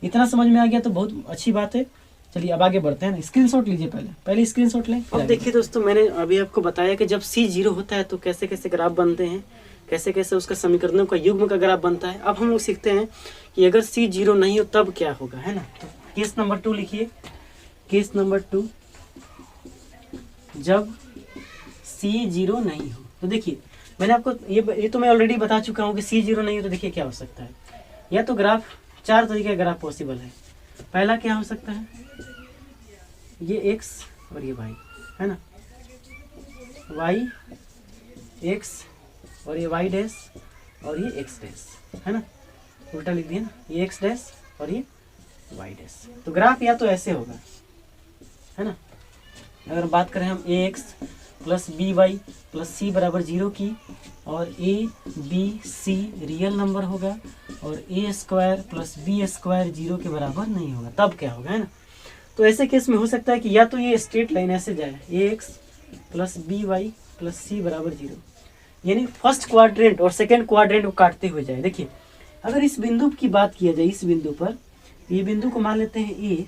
इतना समझ में आ गया तो बहुत अच्छी बात है। चलिए अब आगे बढ़ते हैं ना। स्क्रीनशॉट लीजिए, पहले स्क्रीनशॉट लें। अब देखिए दोस्तों, मैंने अभी आपको बताया कि जब C0 होता है तो कैसे कैसे ग्राफ बनते हैं, कैसे कैसे उसका समीकरणों का युग्म का ग्राफ बनता है। अब हम लोग सीखते हैं कि अगर C0 नहीं हो तब क्या होगा, है ना। तो केस नंबर 2 लिखिए। केस नंबर 2, जब C0 नहीं हो तो देखिए, मैंने आपको ये तो मैं ऑलरेडी बता चुका हूँ कि C0 नहीं हो तो देखिए क्या हो सकता है। या तो ग्राफ, 4 तरीके का ग्राफ पॉसिबल है। पहला क्या हो सकता है? ये x और ये y, है ना, y x और ये y डैश और ये x डैश, है ना, उल्टा लिख दिया ना, ये x डैश और ये y डैश। तो ग्राफ या तो ऐसे होगा, है ना। अगर बात करें हम ax plus by plus c बराबर 0 की, और a b c real number होगा, और a square plus b square 0 के बराबर नहीं होगा, तब क्या होगा, है ना। तो ऐसे केस में हो सकता है कि या तो ये स्ट्रेट लाइन ऐसे जाए, ax plus by plus c बराबर 0, यानी फर्स्ट क्वाड्रेंट और सेकेंड क्वाड्रेंट को काटते हुए जाए। देखिए, अगर इस बिंदु की बात किया जाए, इस बिंदु पर, ये बिंदु को मान लेते हैं a,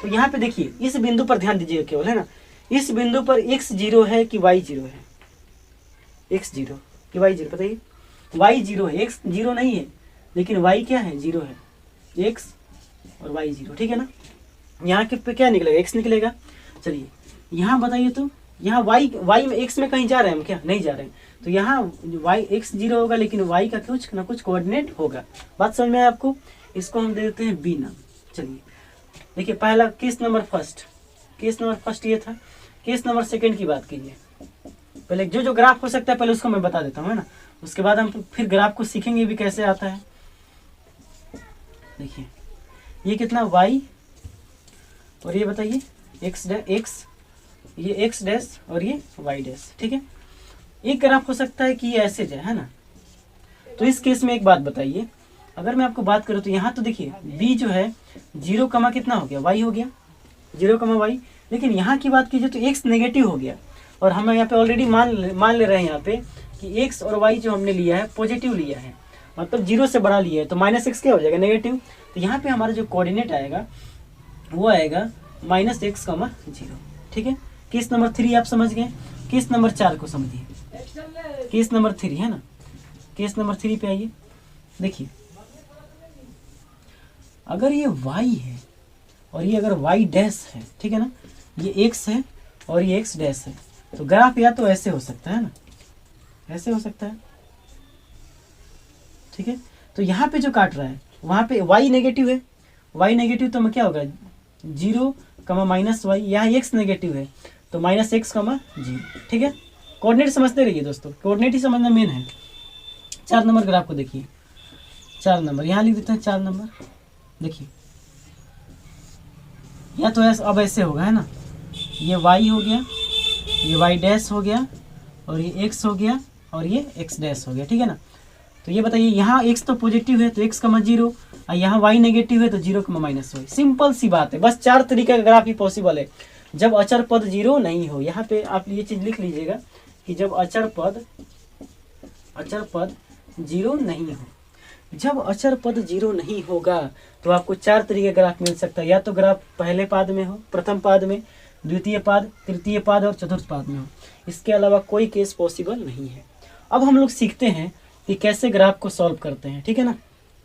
तो यहाँ पे देखिए इस बिंदु पर ध्यान दीजिएगा केवल, है ना। इस बिंदु पर x 0 है कि y 0 है? x 0 कि y 0? बताइए। y 0 है, x 0 नहीं है, लेकिन y क्या है? 0 है। x और y 0, ठीक है ना। यहाँ के पे क्या निकलेगा? x निकलेगा। चलिए यहाँ बताइए, तो यहाँ y में x में कहीं जा रहे हैं हम? क्या नहीं जा रहे हैं। तो यहाँ y x 0 होगा, लेकिन y का कुछ ना कुछ कोऑर्डिनेट होगा। बात समझ में आए आपको? इसको हम दे देते हैं b नाम। चलिए देखिए, पहला केस नंबर फर्स्ट ये था। केस नंबर सेकंड की बात कीजिए। पहले जो ग्राफ हो सकता है पहले उसको मैं बता देता हूँ, है ना, उसके बाद हम फिर ग्राफ को सीखेंगे भी कैसे आता है। देखिए ये कितना y, और ये बताइए x, ये x डैश और ये y डैश, ठीक है। एक ग्राफ हो सकता है कि ये ऐसे जाए, है ना। तो इस केस में एक बात बताइए, अगर मैं आपको बात करूँ तो यहाँ तो देखिए b जो है 0 कमा कितना हो गया? y हो गया, 0 कमा y। लेकिन यहाँ की बात कीजिए तो x नेगेटिव हो गया, और हम यहाँ पे ऑलरेडी मान ले रहे हैं यहाँ पे कि x और y जो हमने लिया है पॉजिटिव लिया है, मतलब 0 से बड़ा लिया है, तो -x क्या हो जाएगा? नेगेटिव। तो यहाँ पे हमारा जो कोऑर्डिनेट आएगा वो आएगा -x, 0, ठीक है। केस नंबर 3 आप समझ गए। केस नंबर 4 को समझिए। केस नंबर 3, है ना, केस नंबर 3 पे आइए। देखिए अगर ये y है और ये अगर y डैश है, ठीक है ना, ये x है और ये x डैश है, तो ग्राफ या तो ऐसे हो सकता है ना, ऐसे हो सकता है, ठीक है। तो यहाँ पे जो काट रहा है वहाँ पे y नेगेटिव है, y नेगेटिव तो क्या होगा? 0, -y। यहाँ x नेगेटिव है तो -x, 0, ठीक है। कोऑर्डिनेट समझते रहिए दोस्तों, कोऑर्डिनेट ही समझना मेन है। 4 नंबर ग्राफ को देखिए, 4 नंबर यहाँ लिख देते हैं। 4 नंबर देखिए, या तो ऐसे, अब ऐसे होगा, है ना, ये y हो गया, ये y डैश हो गया, और ये x हो गया, और ये x डैश हो गया, ठीक है ना। तो ये बताइए, यहाँ x तो पॉजिटिव है तो x, 0, और यहाँ y नेगेटिव है तो 0, -y। सिंपल सी बात है, बस 4 तरीके का ग्राफ ही पॉसिबल है जब अचर पद 0 नहीं हो। यहाँ पे आप ये चीज लिख लीजिएगा कि जब अचर पद 0 नहीं हो, जब अचर पद 0 नहीं होगा तो आपको 4 तरीके का ग्राफ मिल सकता है। या तो ग्राफ पहले पाद में हो, प्रथम पाद में, द्वितीय पाद, तृतीय पाद और चतुर्थ पाद में हो। इसके अलावा कोई केस पॉसिबल नहीं है। अब हम लोग सीखते हैं कि कैसे ग्राफ को सॉल्व करते हैं, ठीक है ना,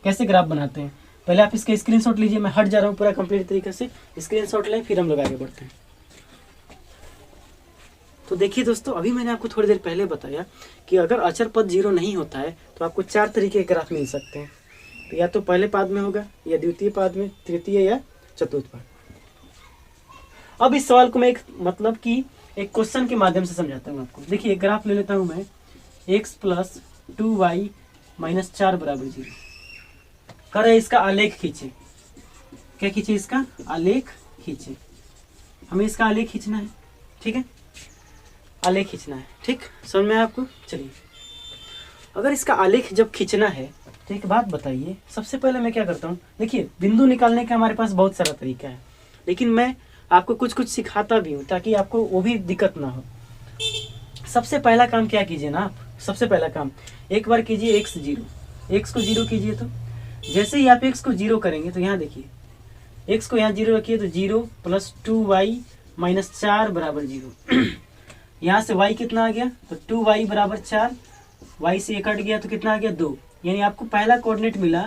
कैसे ग्राफ बनाते हैं। पहले आप इसका स्क्रीनशॉट लीजिए, मैं हट जा रहा हूँ पूरा कंप्लीट तरीके से, स्क्रीनशॉट लें फिर हम लोग आगे बढ़ते हैं। तो देखिए दोस्तों, अभी मैंने आपको थोड़ी देर पहले बताया कि अगर अचर पद 0 नहीं होता है तो आपको 4 तरीके के ग्राफ मिल सकते हैं। तो या तो पहले पाद में होगा, या द्वितीय पाद में, तृतीय या चतुर्थ पाद। अब इस सवाल को मैं एक क्वेश्चन के माध्यम से समझाता हूँ आपको। देखिए एक ग्राफ ले लेता हूँ मैं, x + 2y - 4 = 0। कह रहे इसका आलेख खींचे। क्या खींचे? इसका आलेख खींचे। हमें इसका आलेख खींचना है, ठीक है, आलेख खींचना है, ठीक, समझ में आया आपको? चलिए, अगर इसका आलेख जब खींचना है तो एक बात बताइए, सबसे पहले मैं क्या करता हूँ, देखिए बिंदु निकालने का हमारे पास बहुत सारा तरीका है, लेकिन मैं आपको कुछ कुछ सिखाता भी हूँ ताकि आपको वो भी दिक्कत ना हो। सबसे पहला काम क्या कीजिए ना आप, सबसे पहला काम एक बार कीजिए x 0, x को 0 कीजिए। तो जैसे ही आप x को 0 करेंगे तो यहाँ देखिए x को यहाँ 0 रखिए तो 0 + 2y - 4 = 0। यहाँ से y कितना आ गया? तो 2y = 4, y से 1 कट गया तो कितना आ गया? 2। यानी आपको पहला कोऑर्डिनेट मिला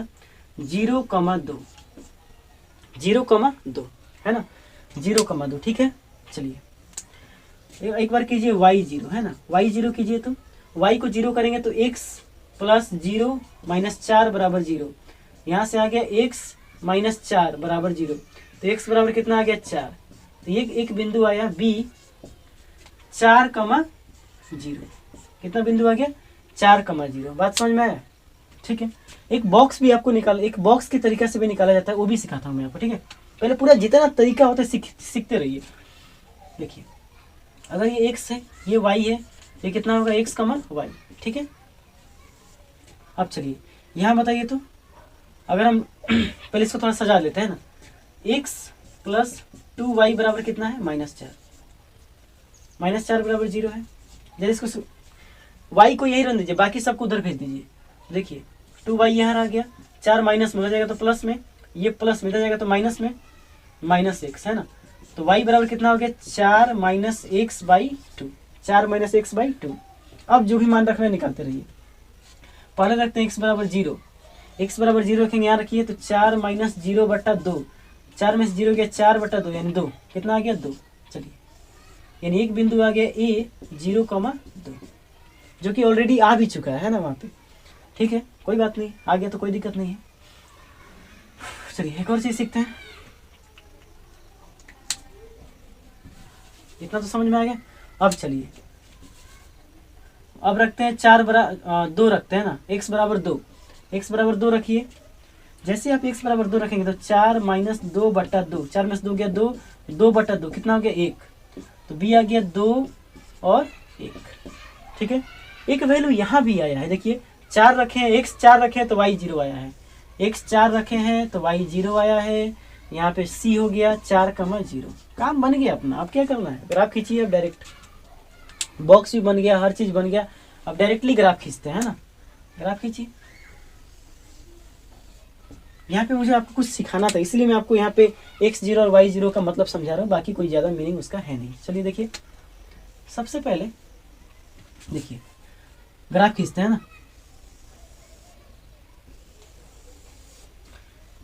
0,2, 0,2 है ना, 0,2, ठीक है। चलिए एक बार कीजिए y 0, है ना, y 0 कीजिए तो y को 0 करेंगे तो x + 0 - 4 = 0। यहाँ से आ गया x - 4 = 0, तो x बराबर कितना आ गया? 4। तो ये एक बिंदु आया b 4,0। कितना बिंदु आ गया? 4,0। बात समझ में आया? ठीक है। एक बॉक्स भी आपको एक बॉक्स के तरीका से भी निकाला जाता है, वो भी सिखाता हूँ मैं आपको, ठीक है। पहले पूरा जितना तरीका होता है सीखते रहिए। देखिए अगर ये x है, ये y है, ये कितना होगा? x, y, ठीक है। अब चलिए यहाँ बताइए, तो अगर हम पहले इसको थोड़ा सजा लेते हैं ना, x + 2y बराबर कितना है? -4, -4 = 0 है। जैसे इसको y को यही रन दीजिए, बाकी सबको उधर भेज दीजिए। देखिए 2y यहाँ आ गया, 4 माइनस में हो जाएगा तो प्लस में, ये प्लस में हो जाएगा तो माइनस में, -x है ना। तो y बराबर कितना हो गया? 4 - x/2, 4 - x/2। अब जो भी मान रखना है निकालते रहिए। पहले रखते हैं x = 0, x = 0 रखेंगे, यहाँ रखिए तो 4 - 0/2, 4 में से 0 गया 4/2 यानी 2, कितना आ गया? 2। चलिए यानी एक बिंदु आ गया a 0,2, जो कि ऑलरेडी आ भी चुका है ना वहाँ पे, ठीक है, कोई बात नहीं, आ गया तो कोई दिक्कत नहीं है। चलिए एक और चीज सीखते हैं। इतना तो समझ में आ गया। अब चलिए अब रखते हैं 2 रखते हैं ना, x = 2, x = 2 रखिए। जैसे आप x = 2 रखेंगे तो 4 - 2/2, 4 में से 2 गया 2, 2/2 कितना हो गया? 1। तो b आ गया 2 और 1, ठीक है। एक वैल्यू यहाँ भी आया है, देखिए 4 रखे हैं, x 4 रखे हैं तो y 0 आया है, x 4 रखे हैं तो y 0 आया है। यहाँ पे c हो गया 4,0। काम बन गया अपना। अब क्या करना है? ग्राफ खींचिए। अब डायरेक्ट बॉक्स भी बन गया, हर चीज बन गया। अब डायरेक्टली ग्राफ खींचते हैं ना, ग्राफ खींचिए। यहाँ पे मुझे आपको कुछ सिखाना था, इसलिए मैं आपको यहाँ पे x 0 और y 0 का मतलब समझा रहा हूँ, बाकी कोई ज्यादा मीनिंग उसका है नहीं। चलिए देखिए, सबसे पहले देखिए ग्राफ खींचते हैं ना।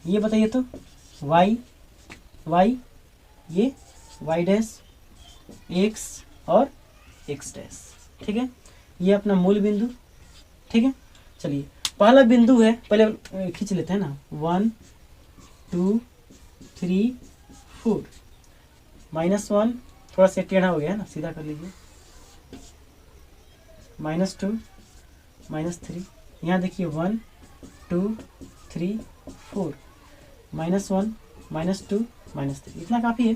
ये बताइए तो y ये y', x और x', ठीक है। ये अपना मूल बिंदु, ठीक है। चलिए पहला बिंदु है, पहले खींच लेते हैं ना, 1 2 3 4, -1 थोड़ा सा टेढ़ा हो गया ना, सीधा कर लीजिए, -2 -3। यहाँ देखिए 1 2 3 4, -1 -2 -3, इतना काफ़ी है।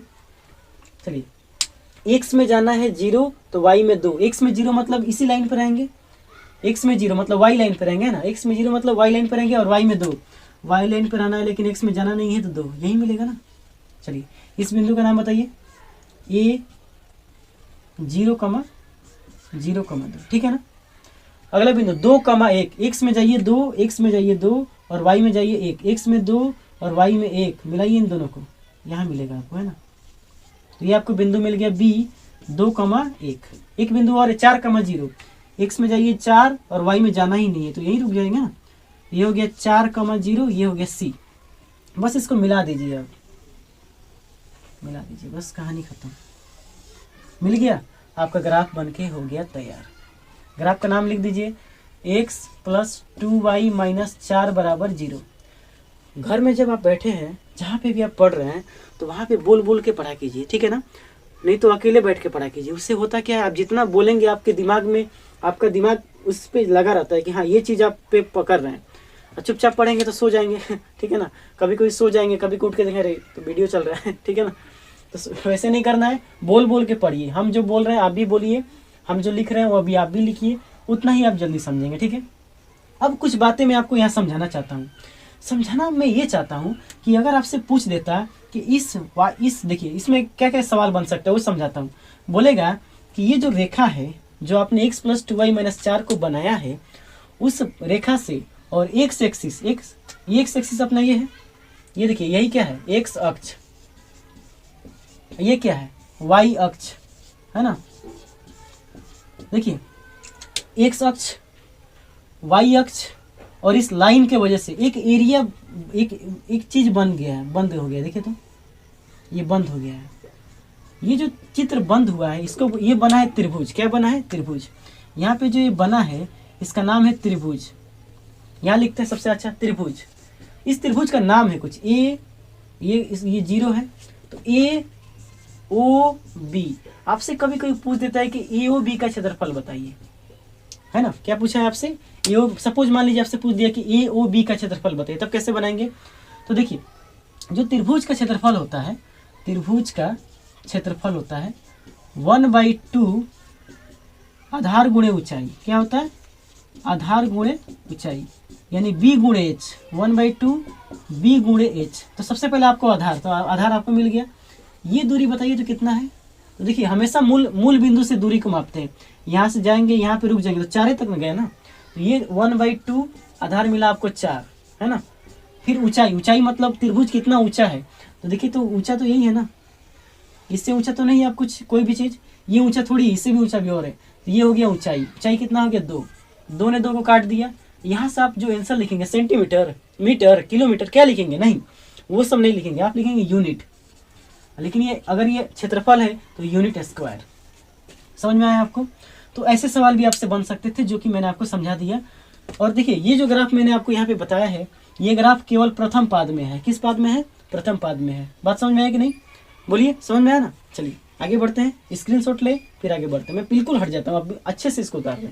चलिए x में जाना है 0 तो y में 2, x में 0 मतलब इसी लाइन पर रहेंगे, x में 0 मतलब y लाइन पर रहेंगे ना, x में 0 मतलब y लाइन पर रहेंगे, और y में 2, y लाइन पर आना है लेकिन x में जाना नहीं है तो 2, यही मिलेगा ना। चलिए इस बिंदु का नाम बताइए, a 0,2, ठीक है ना। अगला बिंदु 2,1, x में जाइए 2, x में जाइए 2 और y में जाइए 1, x में 2 और y में 1, मिलाइए इन दोनों को, यहाँ मिलेगा आपको, है ना। तो ये आपको बिंदु मिल गया b 2,1। एक बिंदु और 4,0, x में जाइए 4 और y में जाना ही नहीं है तो यही रुक जाएंगे ना। ये हो गया 4,0, ये हो गया c। बस इसको मिला दीजिए, अब मिला दीजिए, बस कहानी खत्म। मिल गया, आपका ग्राफ बनके हो गया तैयार। ग्राफ का नाम लिख दीजिए x + 2y - 4 = 0। घर में जब आप बैठे हैं, जहाँ पे भी आप पढ़ रहे हैं, तो वहाँ पे बोल बोल के पढ़ा कीजिए, ठीक है ना। नहीं तो अकेले बैठ के पढ़ा कीजिए। उससे होता क्या है, आप जितना बोलेंगे आपके दिमाग में, आपका दिमाग उस पर लगा रहता है कि हाँ ये चीज़ आप पे पकड़ रहे हैं। और चुपचाप पढ़ेंगे तो सो जाएंगे ठीक है ना। कभी कोई सो जाएंगे, कभी उठ के देखें अरे तो वीडियो चल रहा है ठीक है ना। तो वैसे नहीं करना है, बोल बोल के पढ़िए। हम जो बोल रहे हैं आप भी बोलिए, हम जो लिख रहे हैं वो अभी आप भी लिखिए, उतना ही आप जल्दी समझेंगे, ठीक है। अब कुछ बातें मैं आपको यहाँ समझाना चाहता हूँ। समझाना मैं ये चाहता हूँ कि अगर आपसे पूछ देता कि इस देखिए इसमें क्या क्या सवाल बन सकता है वो समझाता हूँ। बोलेगा कि ये जो रेखा है जो आपने x + 2y - 4 को बनाया है, उस रेखा से और x एक्सिस, ये x एक्सिस अपना ये है, ये देखिए यही क्या है, x अक्ष, ये क्या है, y अक्ष है ना। देखिए x अक्ष, y अक्ष, और इस लाइन के वजह से एक एरिया, एक चीज बन गया है, बंद हो गया। देखिए तो ये बंद हो गया है। ये जो चित्र बंद हुआ है इसको, ये बना है त्रिभुज। क्या बना है, त्रिभुज। यहाँ पे जो ये बना है इसका नाम है त्रिभुज। यहाँ लिखते हैं सबसे अच्छा त्रिभुज। इस त्रिभुज का नाम है कुछ ये 0 है तो AOB। आपसे कभी कभी पूछ देता है कि AOB का क्षेत्रफल बताइए, है ना। क्या पूछा है आपसे, सपोज मान लीजिए आपसे पूछ दिया कि AOB का क्षेत्रफल बताइए, तब कैसे बनाएंगे। तो देखिए जो त्रिभुज का क्षेत्रफल होता है, त्रिभुज का क्षेत्रफल होता है 1/2 आधार गुणे ऊंचाई। क्या होता है, आधार गुणे ऊंचाई, यानी b गुणे h, 1/2 b गुणे h। तो सबसे पहले आपको आधार, तो आधार आपको मिल गया। ये दूरी बताइए तो कितना है। तो देखिए हमेशा मूल बिंदु से दूरी को मापते हैं। यहाँ से जाएंगे, यहाँ पे रुक जाएंगे तो 4 तक में गए ना। तो ये 1/2 आधार मिला आपको 4, है ना। फिर ऊंचाई मतलब त्रिभुज कितना ऊंचा है। तो देखिए तो ऊंचा तो यही है ना, इससे ऊंचा तो नहीं है आप कुछ कोई भी चीज। ये ऊंचा थोड़ी, इससे भी ऊंचा भी और है। तो ये हो गया ऊंचाई कितना हो गया 2 ने 2 को काट दिया। यहाँ से आप जो आंसर लिखेंगे सेंटीमीटर, मीटर, किलोमीटर, क्या लिखेंगे, नहीं वो सब नहीं लिखेंगे, आप लिखेंगे यूनिट। लेकिन ये अगर ये क्षेत्रफल है तो यूनिट स्क्वायर। समझ में आया आपको। तो ऐसे सवाल भी आपसे बन सकते थे जो कि मैंने आपको समझा दिया। और देखिए ये जो ग्राफ मैंने आपको यहाँ पे बताया है, ये ग्राफ केवल प्रथम पाद में है। किस पाद में है, प्रथम पाद में है। बात समझ में आया कि नहीं, बोलिए समझ में आया ना। चलिए आगे बढ़ते हैं, स्क्रीनशॉट ले फिर आगे बढ़ते हैं। मैं बिल्कुल हट जाता हूँ, आप अच्छे से इसको उतार लें।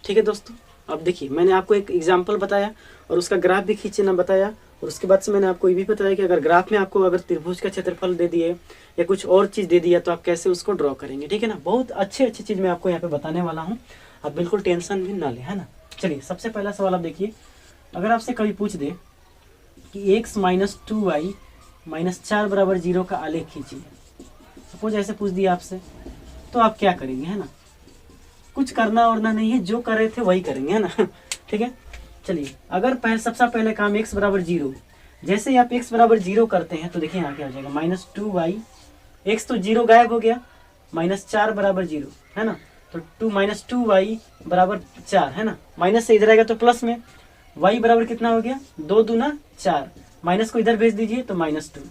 ठीक है दोस्तों, अब देखिए मैंने आपको एक एग्जाम्पल बताया और उसका ग्राफ भी खींचना बताया। और उसके बाद से मैंने आपको ये भी बताया कि अगर ग्राफ में आपको अगर त्रिभुज का क्षेत्रफल दे दिए या कुछ और चीज़ दे दिया तो आप कैसे उसको ड्रॉ करेंगे, ठीक है ना। बहुत अच्छी चीज़ मैं आपको यहाँ पे बताने वाला हूँ, आप बिल्कुल टेंशन भी ना लें, है ना। चलिए सबसे पहला सवाल आप देखिए, अगर आपसे कभी पूछ दे कि x - 2y - 4 = 0 का आलेख खींचिए, सपोज ऐसे पूछ दिया आपसे, तो आप क्या करेंगे, है ना। कुछ करना और ना नहीं है, जो कर रहे थे वही करेंगे, है ना ठीक है। चलिए अगर सबसे पहले काम x = 0, जैसे ही आप x = 0 करते हैं तो देखिए यहाँ क्या हो जाएगा, -2y, x तो 0 गायब हो गया, -4 = 0, है ना। तो -2y = 4, है ना। माइनस से इधर आएगा तो प्लस में, y बराबर कितना हो गया, 2 दूना 4, माइनस को इधर भेज दीजिए तो -2।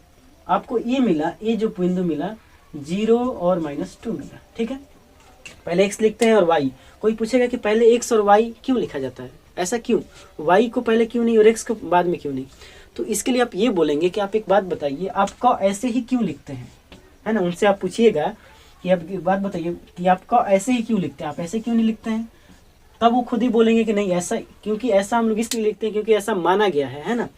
आपको ये मिला, ये जो बिंदु मिला 0 और -2 मिला, ठीक है। पहले x लिखते हैं और y। कोई पूछेगा कि पहले x और y क्यों लिखा जाता है, ऐसा क्यों, y को पहले क्यों नहीं और x को बाद में क्यों नहीं। तो इसके लिए आप ये बोलेंगे कि आप एक बात बताइए, आपका ऐसे ही क्यों लिखते हैं, है ना। उनसे आप पूछिएगा कि आप एक बात बताइए कि आपका ऐसे ही क्यों लिखते हैं, आप ऐसे क्यों नहीं लिखते हैं। तब वो खुद ही बोलेंगे कि नहीं ऐसा, क्योंकि ऐसा हम लोग इसलिए लिखते हैं क्योंकि ऐसा माना गया है ना।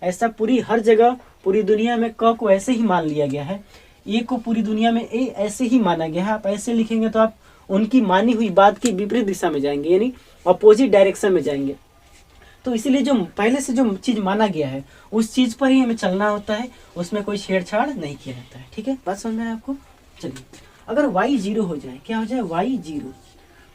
ऐसा पूरी हर जगह पूरी दुनिया में क को ऐसे ही मान लिया गया है, ए को पूरी दुनिया में ए ऐसे ही माना गया है। आप ऐसे लिखेंगे तो आप उनकी मानी हुई बात की विपरीत दिशा में जाएंगे, यानी अपोजिट डायरेक्शन में जाएंगे। तो इसीलिए जो पहले से जो चीज़ माना गया है उस चीज़ पर ही हमें चलना होता है, उसमें कोई छेड़छाड़ नहीं किया जाता है, ठीक है। बात समझ में आया आपको। चलिए अगर y 0 हो जाए, क्या हो जाए, y 0,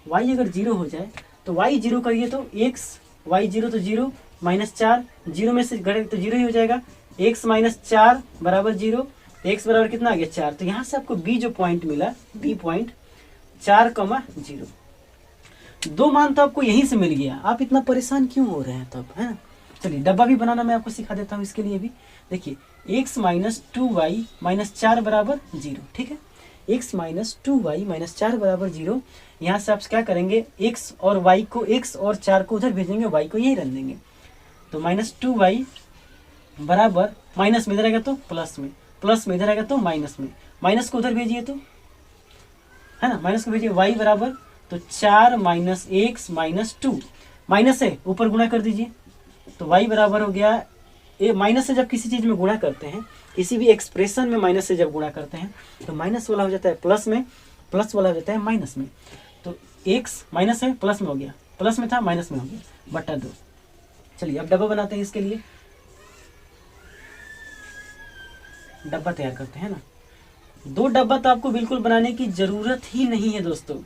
y अगर 0 हो जाए तो y 0 करिए तो x, y 0 तो 0, -4, 0 में से घटे तो 0 ही हो जाएगा, x - 4 = 0 तो x बराबर कितना आ गया 4। तो यहाँ से आपको b जो पॉइंट मिला, b पॉइंट 4,0। दो मान तो आपको यहीं से मिल गया, आप इतना परेशान क्यों हो रहे हैं तब, है ना। चलिए डब्बा भी बनाना मैं आपको सिखा देता हूँ इसके लिए भी। देखिए x माइनस 2y माइनस 4 बराबर 0, ठीक है। x माइनस 2y माइनस 4 बराबर 0। यहाँ से आप क्या करेंगे, x और y को, x और 4 को उधर भेजेंगे, y को यहीं रख देंगे। तो माइनस 2y बराबर, माइनस में इधर आएगा तो प्लस में, प्लस में इधर आएगा तो माइनस में, माइनस को उधर भेजिए तो, है ना, माइनस को भेजिए, y बराबर तो 4 माइनस x माइनस 2, माइनस है ऊपर गुणा कर दीजिए। तो y बराबर हो गया, ये माइनस से जब किसी चीज में गुणा करते हैं, किसी भी एक्सप्रेशन में माइनस से जब गुणा करते हैं तो माइनस वाला हो जाता है प्लस में, प्लस वाला हो जाता है माइनस में। तो x माइनस है प्लस में हो गया, प्लस में था माइनस में हो गया, बटा 2। चलिए अब डब्बा बनाते हैं, इसके लिए डब्बा तैयार करते हैं ना। दो डब्बा तो आपको बिल्कुल बनाने की जरूरत ही नहीं है दोस्तों,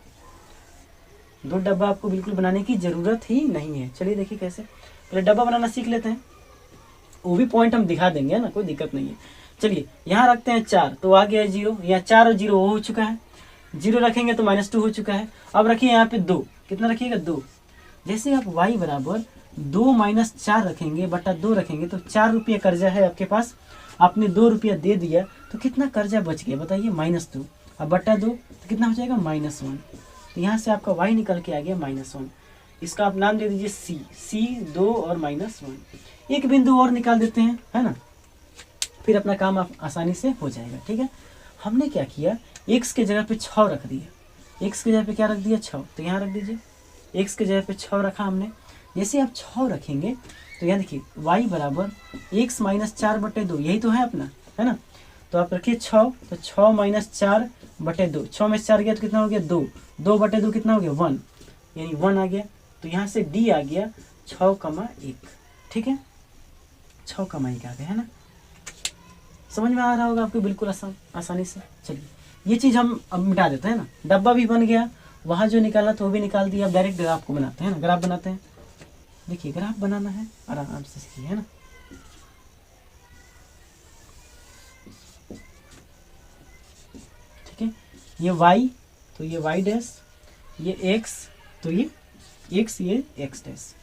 दो डब्बा आपको बिल्कुल बनाने की जरूरत ही नहीं है। चलिए देखिए कैसे, पहले डब्बा बनाना सीख लेते हैं, वो भी पॉइंट हम दिखा देंगे ना, कोई दिक्कत नहीं है। चलिए यहाँ रखते हैं 4, तो आ गया 0, यहाँ 4 और 0 हो चुका है, 0 रखेंगे तो -2 हो चुका है। अब रखिए यहाँ पे 2, कितना रखिएगा 2। जैसे आप y बराबर 2 माइनस 4 रखेंगे बटा 2 रखेंगे तो 4 रुपये कर्जा है आपके पास, आपने 2 रुपया दे दिया तो कितना कर्जा बच गया बताइए, -2। अब बटा 2 तो कितना हो जाएगा -1। तो यहाँ से आपका y निकल के आ गया -1। इसका आप नाम दे दीजिए c 2 और -1। एक बिंदु और निकाल देते हैं, है ना, फिर अपना काम आप आसानी से हो जाएगा, ठीक है। हमने क्या किया, x के जगह पे 6 रख दिया, x के जगह पे क्या रख दिया 6, तो यहाँ रख दीजिए, x के जगह पे 6 रखा हमने। जैसे आप 6 रखेंगे तो यहाँ देखिए y बराबर x माइनस 4 बटे 2, यही तो है अपना, है ना। तो आप रखिए 6, तो 6 माइनस 4 बटे 2, 6 में 4 गया तो कितना हो गया 2, 2 बटे 2 कितना हो गया 1, यानी 1 आ गया। तो यहाँ से d आ गया 6,1, ठीक है, 6,1 आ गया, है ना। समझ में आ रहा होगा आपको बिल्कुल आसानी से। चलिए ये चीज़ हम अब मिटा देते हैं ना, डब्बा भी बन गया, वहाँ जो निकाला तो वो भी निकाल दिया। अब डायरेक्ट ग्राफ को बनाते हैं ना, ग्राफ बनाते हैं। देखिए ग्राफ बनाना है, आराम से सीखिए, है ना। ठीक है, ये y तो ये y डैश, ये x तो ये x, ये x डैश।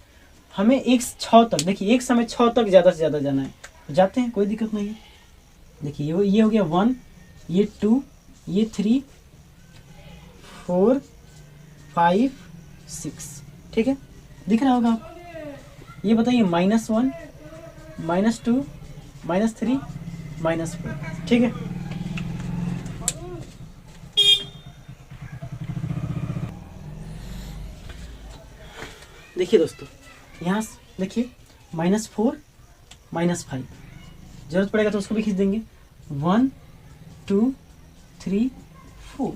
हमें x 6 तक, देखिए x हमें 6 तक ज़्यादा से ज़्यादा जाना है, तो जाते हैं, कोई दिक्कत नहीं है। देखिए ये हो गया 1, ये 2, ये 3, 4, 5, 6, ठीक है, दिख रहा होगा आपको। ये बताइए -1, -2, -3, -4, ठीक है। देखिए दोस्तों, यहाँ देखिए -4, -5, जरूरत पड़ेगा तो उसको भी खींच देंगे। 1, 2, 3, 4,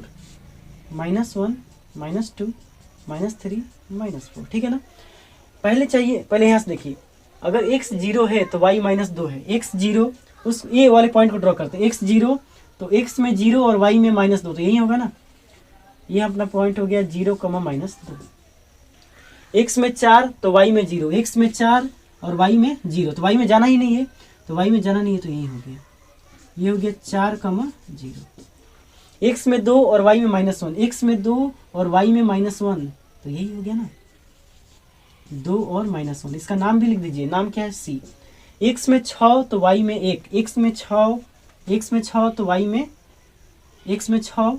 -1, -2, -3, -4, ठीक है ना। पहले चाहिए, पहले यहाँ से देखिए, अगर x 0 है तो y -2 है, x 0 उस ये वाले पॉइंट को ड्रॉ करते हैं, x 0 तो x में 0 और y में -2, तो यही होगा ना, ये अपना पॉइंट हो गया 0, -2। x में 4 तो y में 0, x में 4 और y में 0, तो y में जाना ही नहीं है, तो y में जाना नहीं है तो यही हो गया, ये हो गया 4, 0। x में 2 और y में -1, x में 2 और y में -1, तो यही हो गया ना, 2 और -1। इसका नाम भी लिख दीजिए, नाम क्या है c। x में 6 तो y में 1, x में 6 तो y में, x में 6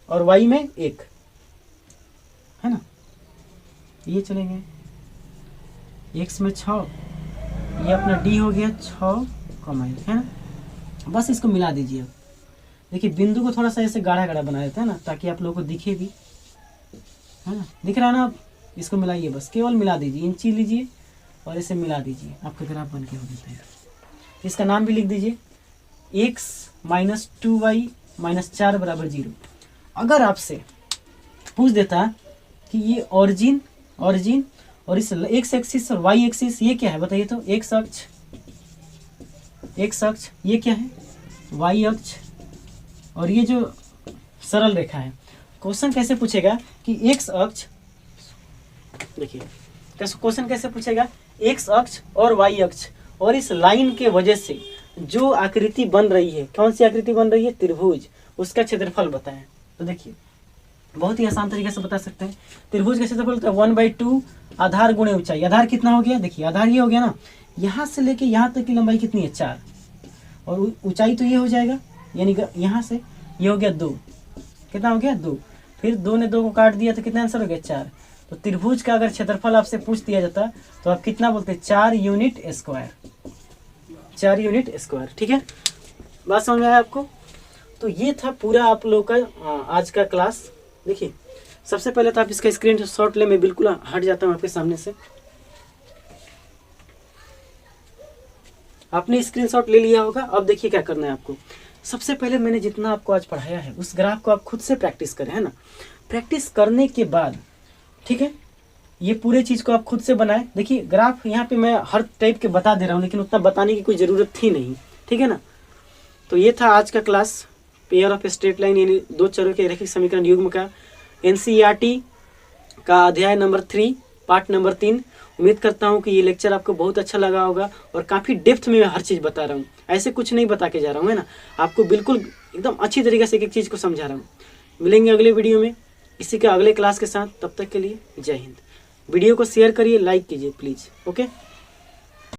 और y में 1, है ना, ये चलेंगे। x में 6, ये अपना d हो गया 6,1, है ना। बस इसको मिला दीजिए। अब देखिए बिंदु को थोड़ा सा ऐसे गाढ़ा गाढ़ा बना देते हैं ना, ताकि आप लोगों को दिखे भी, है ना, दिख रहा है ना। आप इसको मिलाइए, बस केवल मिला दीजिए, इंची लीजिए और इसे मिला दीजिए, आपका ग्राफ बन के हो जाता है। इसका नाम भी लिख दीजिए, x माइनस 2y माइनस 4 बराबर 0। अगर आपसे पूछ देता कि ये ऑरिजिन और इस x एक्सिस और y एक्सिस ये क्या है बताइए तो, x अक्ष ये क्या है y अक्ष, और ये जो सरल रेखा है। क्वेश्चन कैसे पूछेगा कि x अक्ष, देखिए क्वेश्चन कैसे पूछेगा, x अक्ष और y अक्ष और इस लाइन के वजह से जो आकृति बन रही है, कौन सी आकृति बन रही है, त्रिभुज, उसका क्षेत्रफल बताएं। तो देखिए बहुत ही आसान तरीके से बता सकते हैं। त्रिभुज का क्षेत्रफल होता है 1/2 आधार गुणे ऊंचाई। आधार कितना हो गया, देखिए आधार ये हो गया ना, यहाँ से लेके यहाँ तक की लंबाई कितनी है 4, और ऊंचाई तो ये हो जाएगा, यानी यहाँ से ये हो गया 2, कितना हो गया 2, फिर 2 ने 2 को काट दिया तो कितना आंसर हो गया 4। तो त्रिभुज का अगर क्षेत्रफल आपसे पूछ दिया जाता तो आप कितना बोलते, 4 यूनिट स्क्वायर, 4 यूनिट स्क्वायर। ठीक है, बात समझ में आया आपको। तो ये था पूरा आप लोग का आज का क्लास। देखिए सबसे पहले तो आप इसका स्क्रीन शॉट ले, मैं बिल्कुल हट जाता हूँ आपके सामने से। आपने स्क्रीनशॉट ले लिया होगा। अब देखिए क्या करना है आपको। सबसे पहले मैंने जितना आपको आज पढ़ाया है उस ग्राफ को आप खुद से प्रैक्टिस करें, है ना। प्रैक्टिस करने के बाद ठीक है, ये पूरे चीज़ को आप खुद से बनाएं। देखिए ग्राफ यहाँ पे मैं हर टाइप के बता दे रहा हूँ, लेकिन उतना बताने की कोई ज़रूरत थी नहीं, ठीक है ना। तो ये था आज का class, pair of straight line यानी 2 चरों के रैखिक समीकरण युग्म का NCERT का अध्याय नंबर 3 पार्ट नंबर 3। उम्मीद करता हूँ कि ये लेक्चर आपको बहुत अच्छा लगा होगा और काफ़ी डेप्थ में मैं हर चीज़ बता रहा हूँ, ऐसे कुछ नहीं बता के जा रहा हूँ, है ना। आपको बिल्कुल एकदम अच्छी तरीके से एक एक चीज़ को समझा रहा हूँ। मिलेंगे अगले वीडियो में इसी के अगले क्लास के साथ, तब तक के लिए जय हिंद। वीडियो को शेयर करिए, लाइक कीजिए प्लीज़। ओके।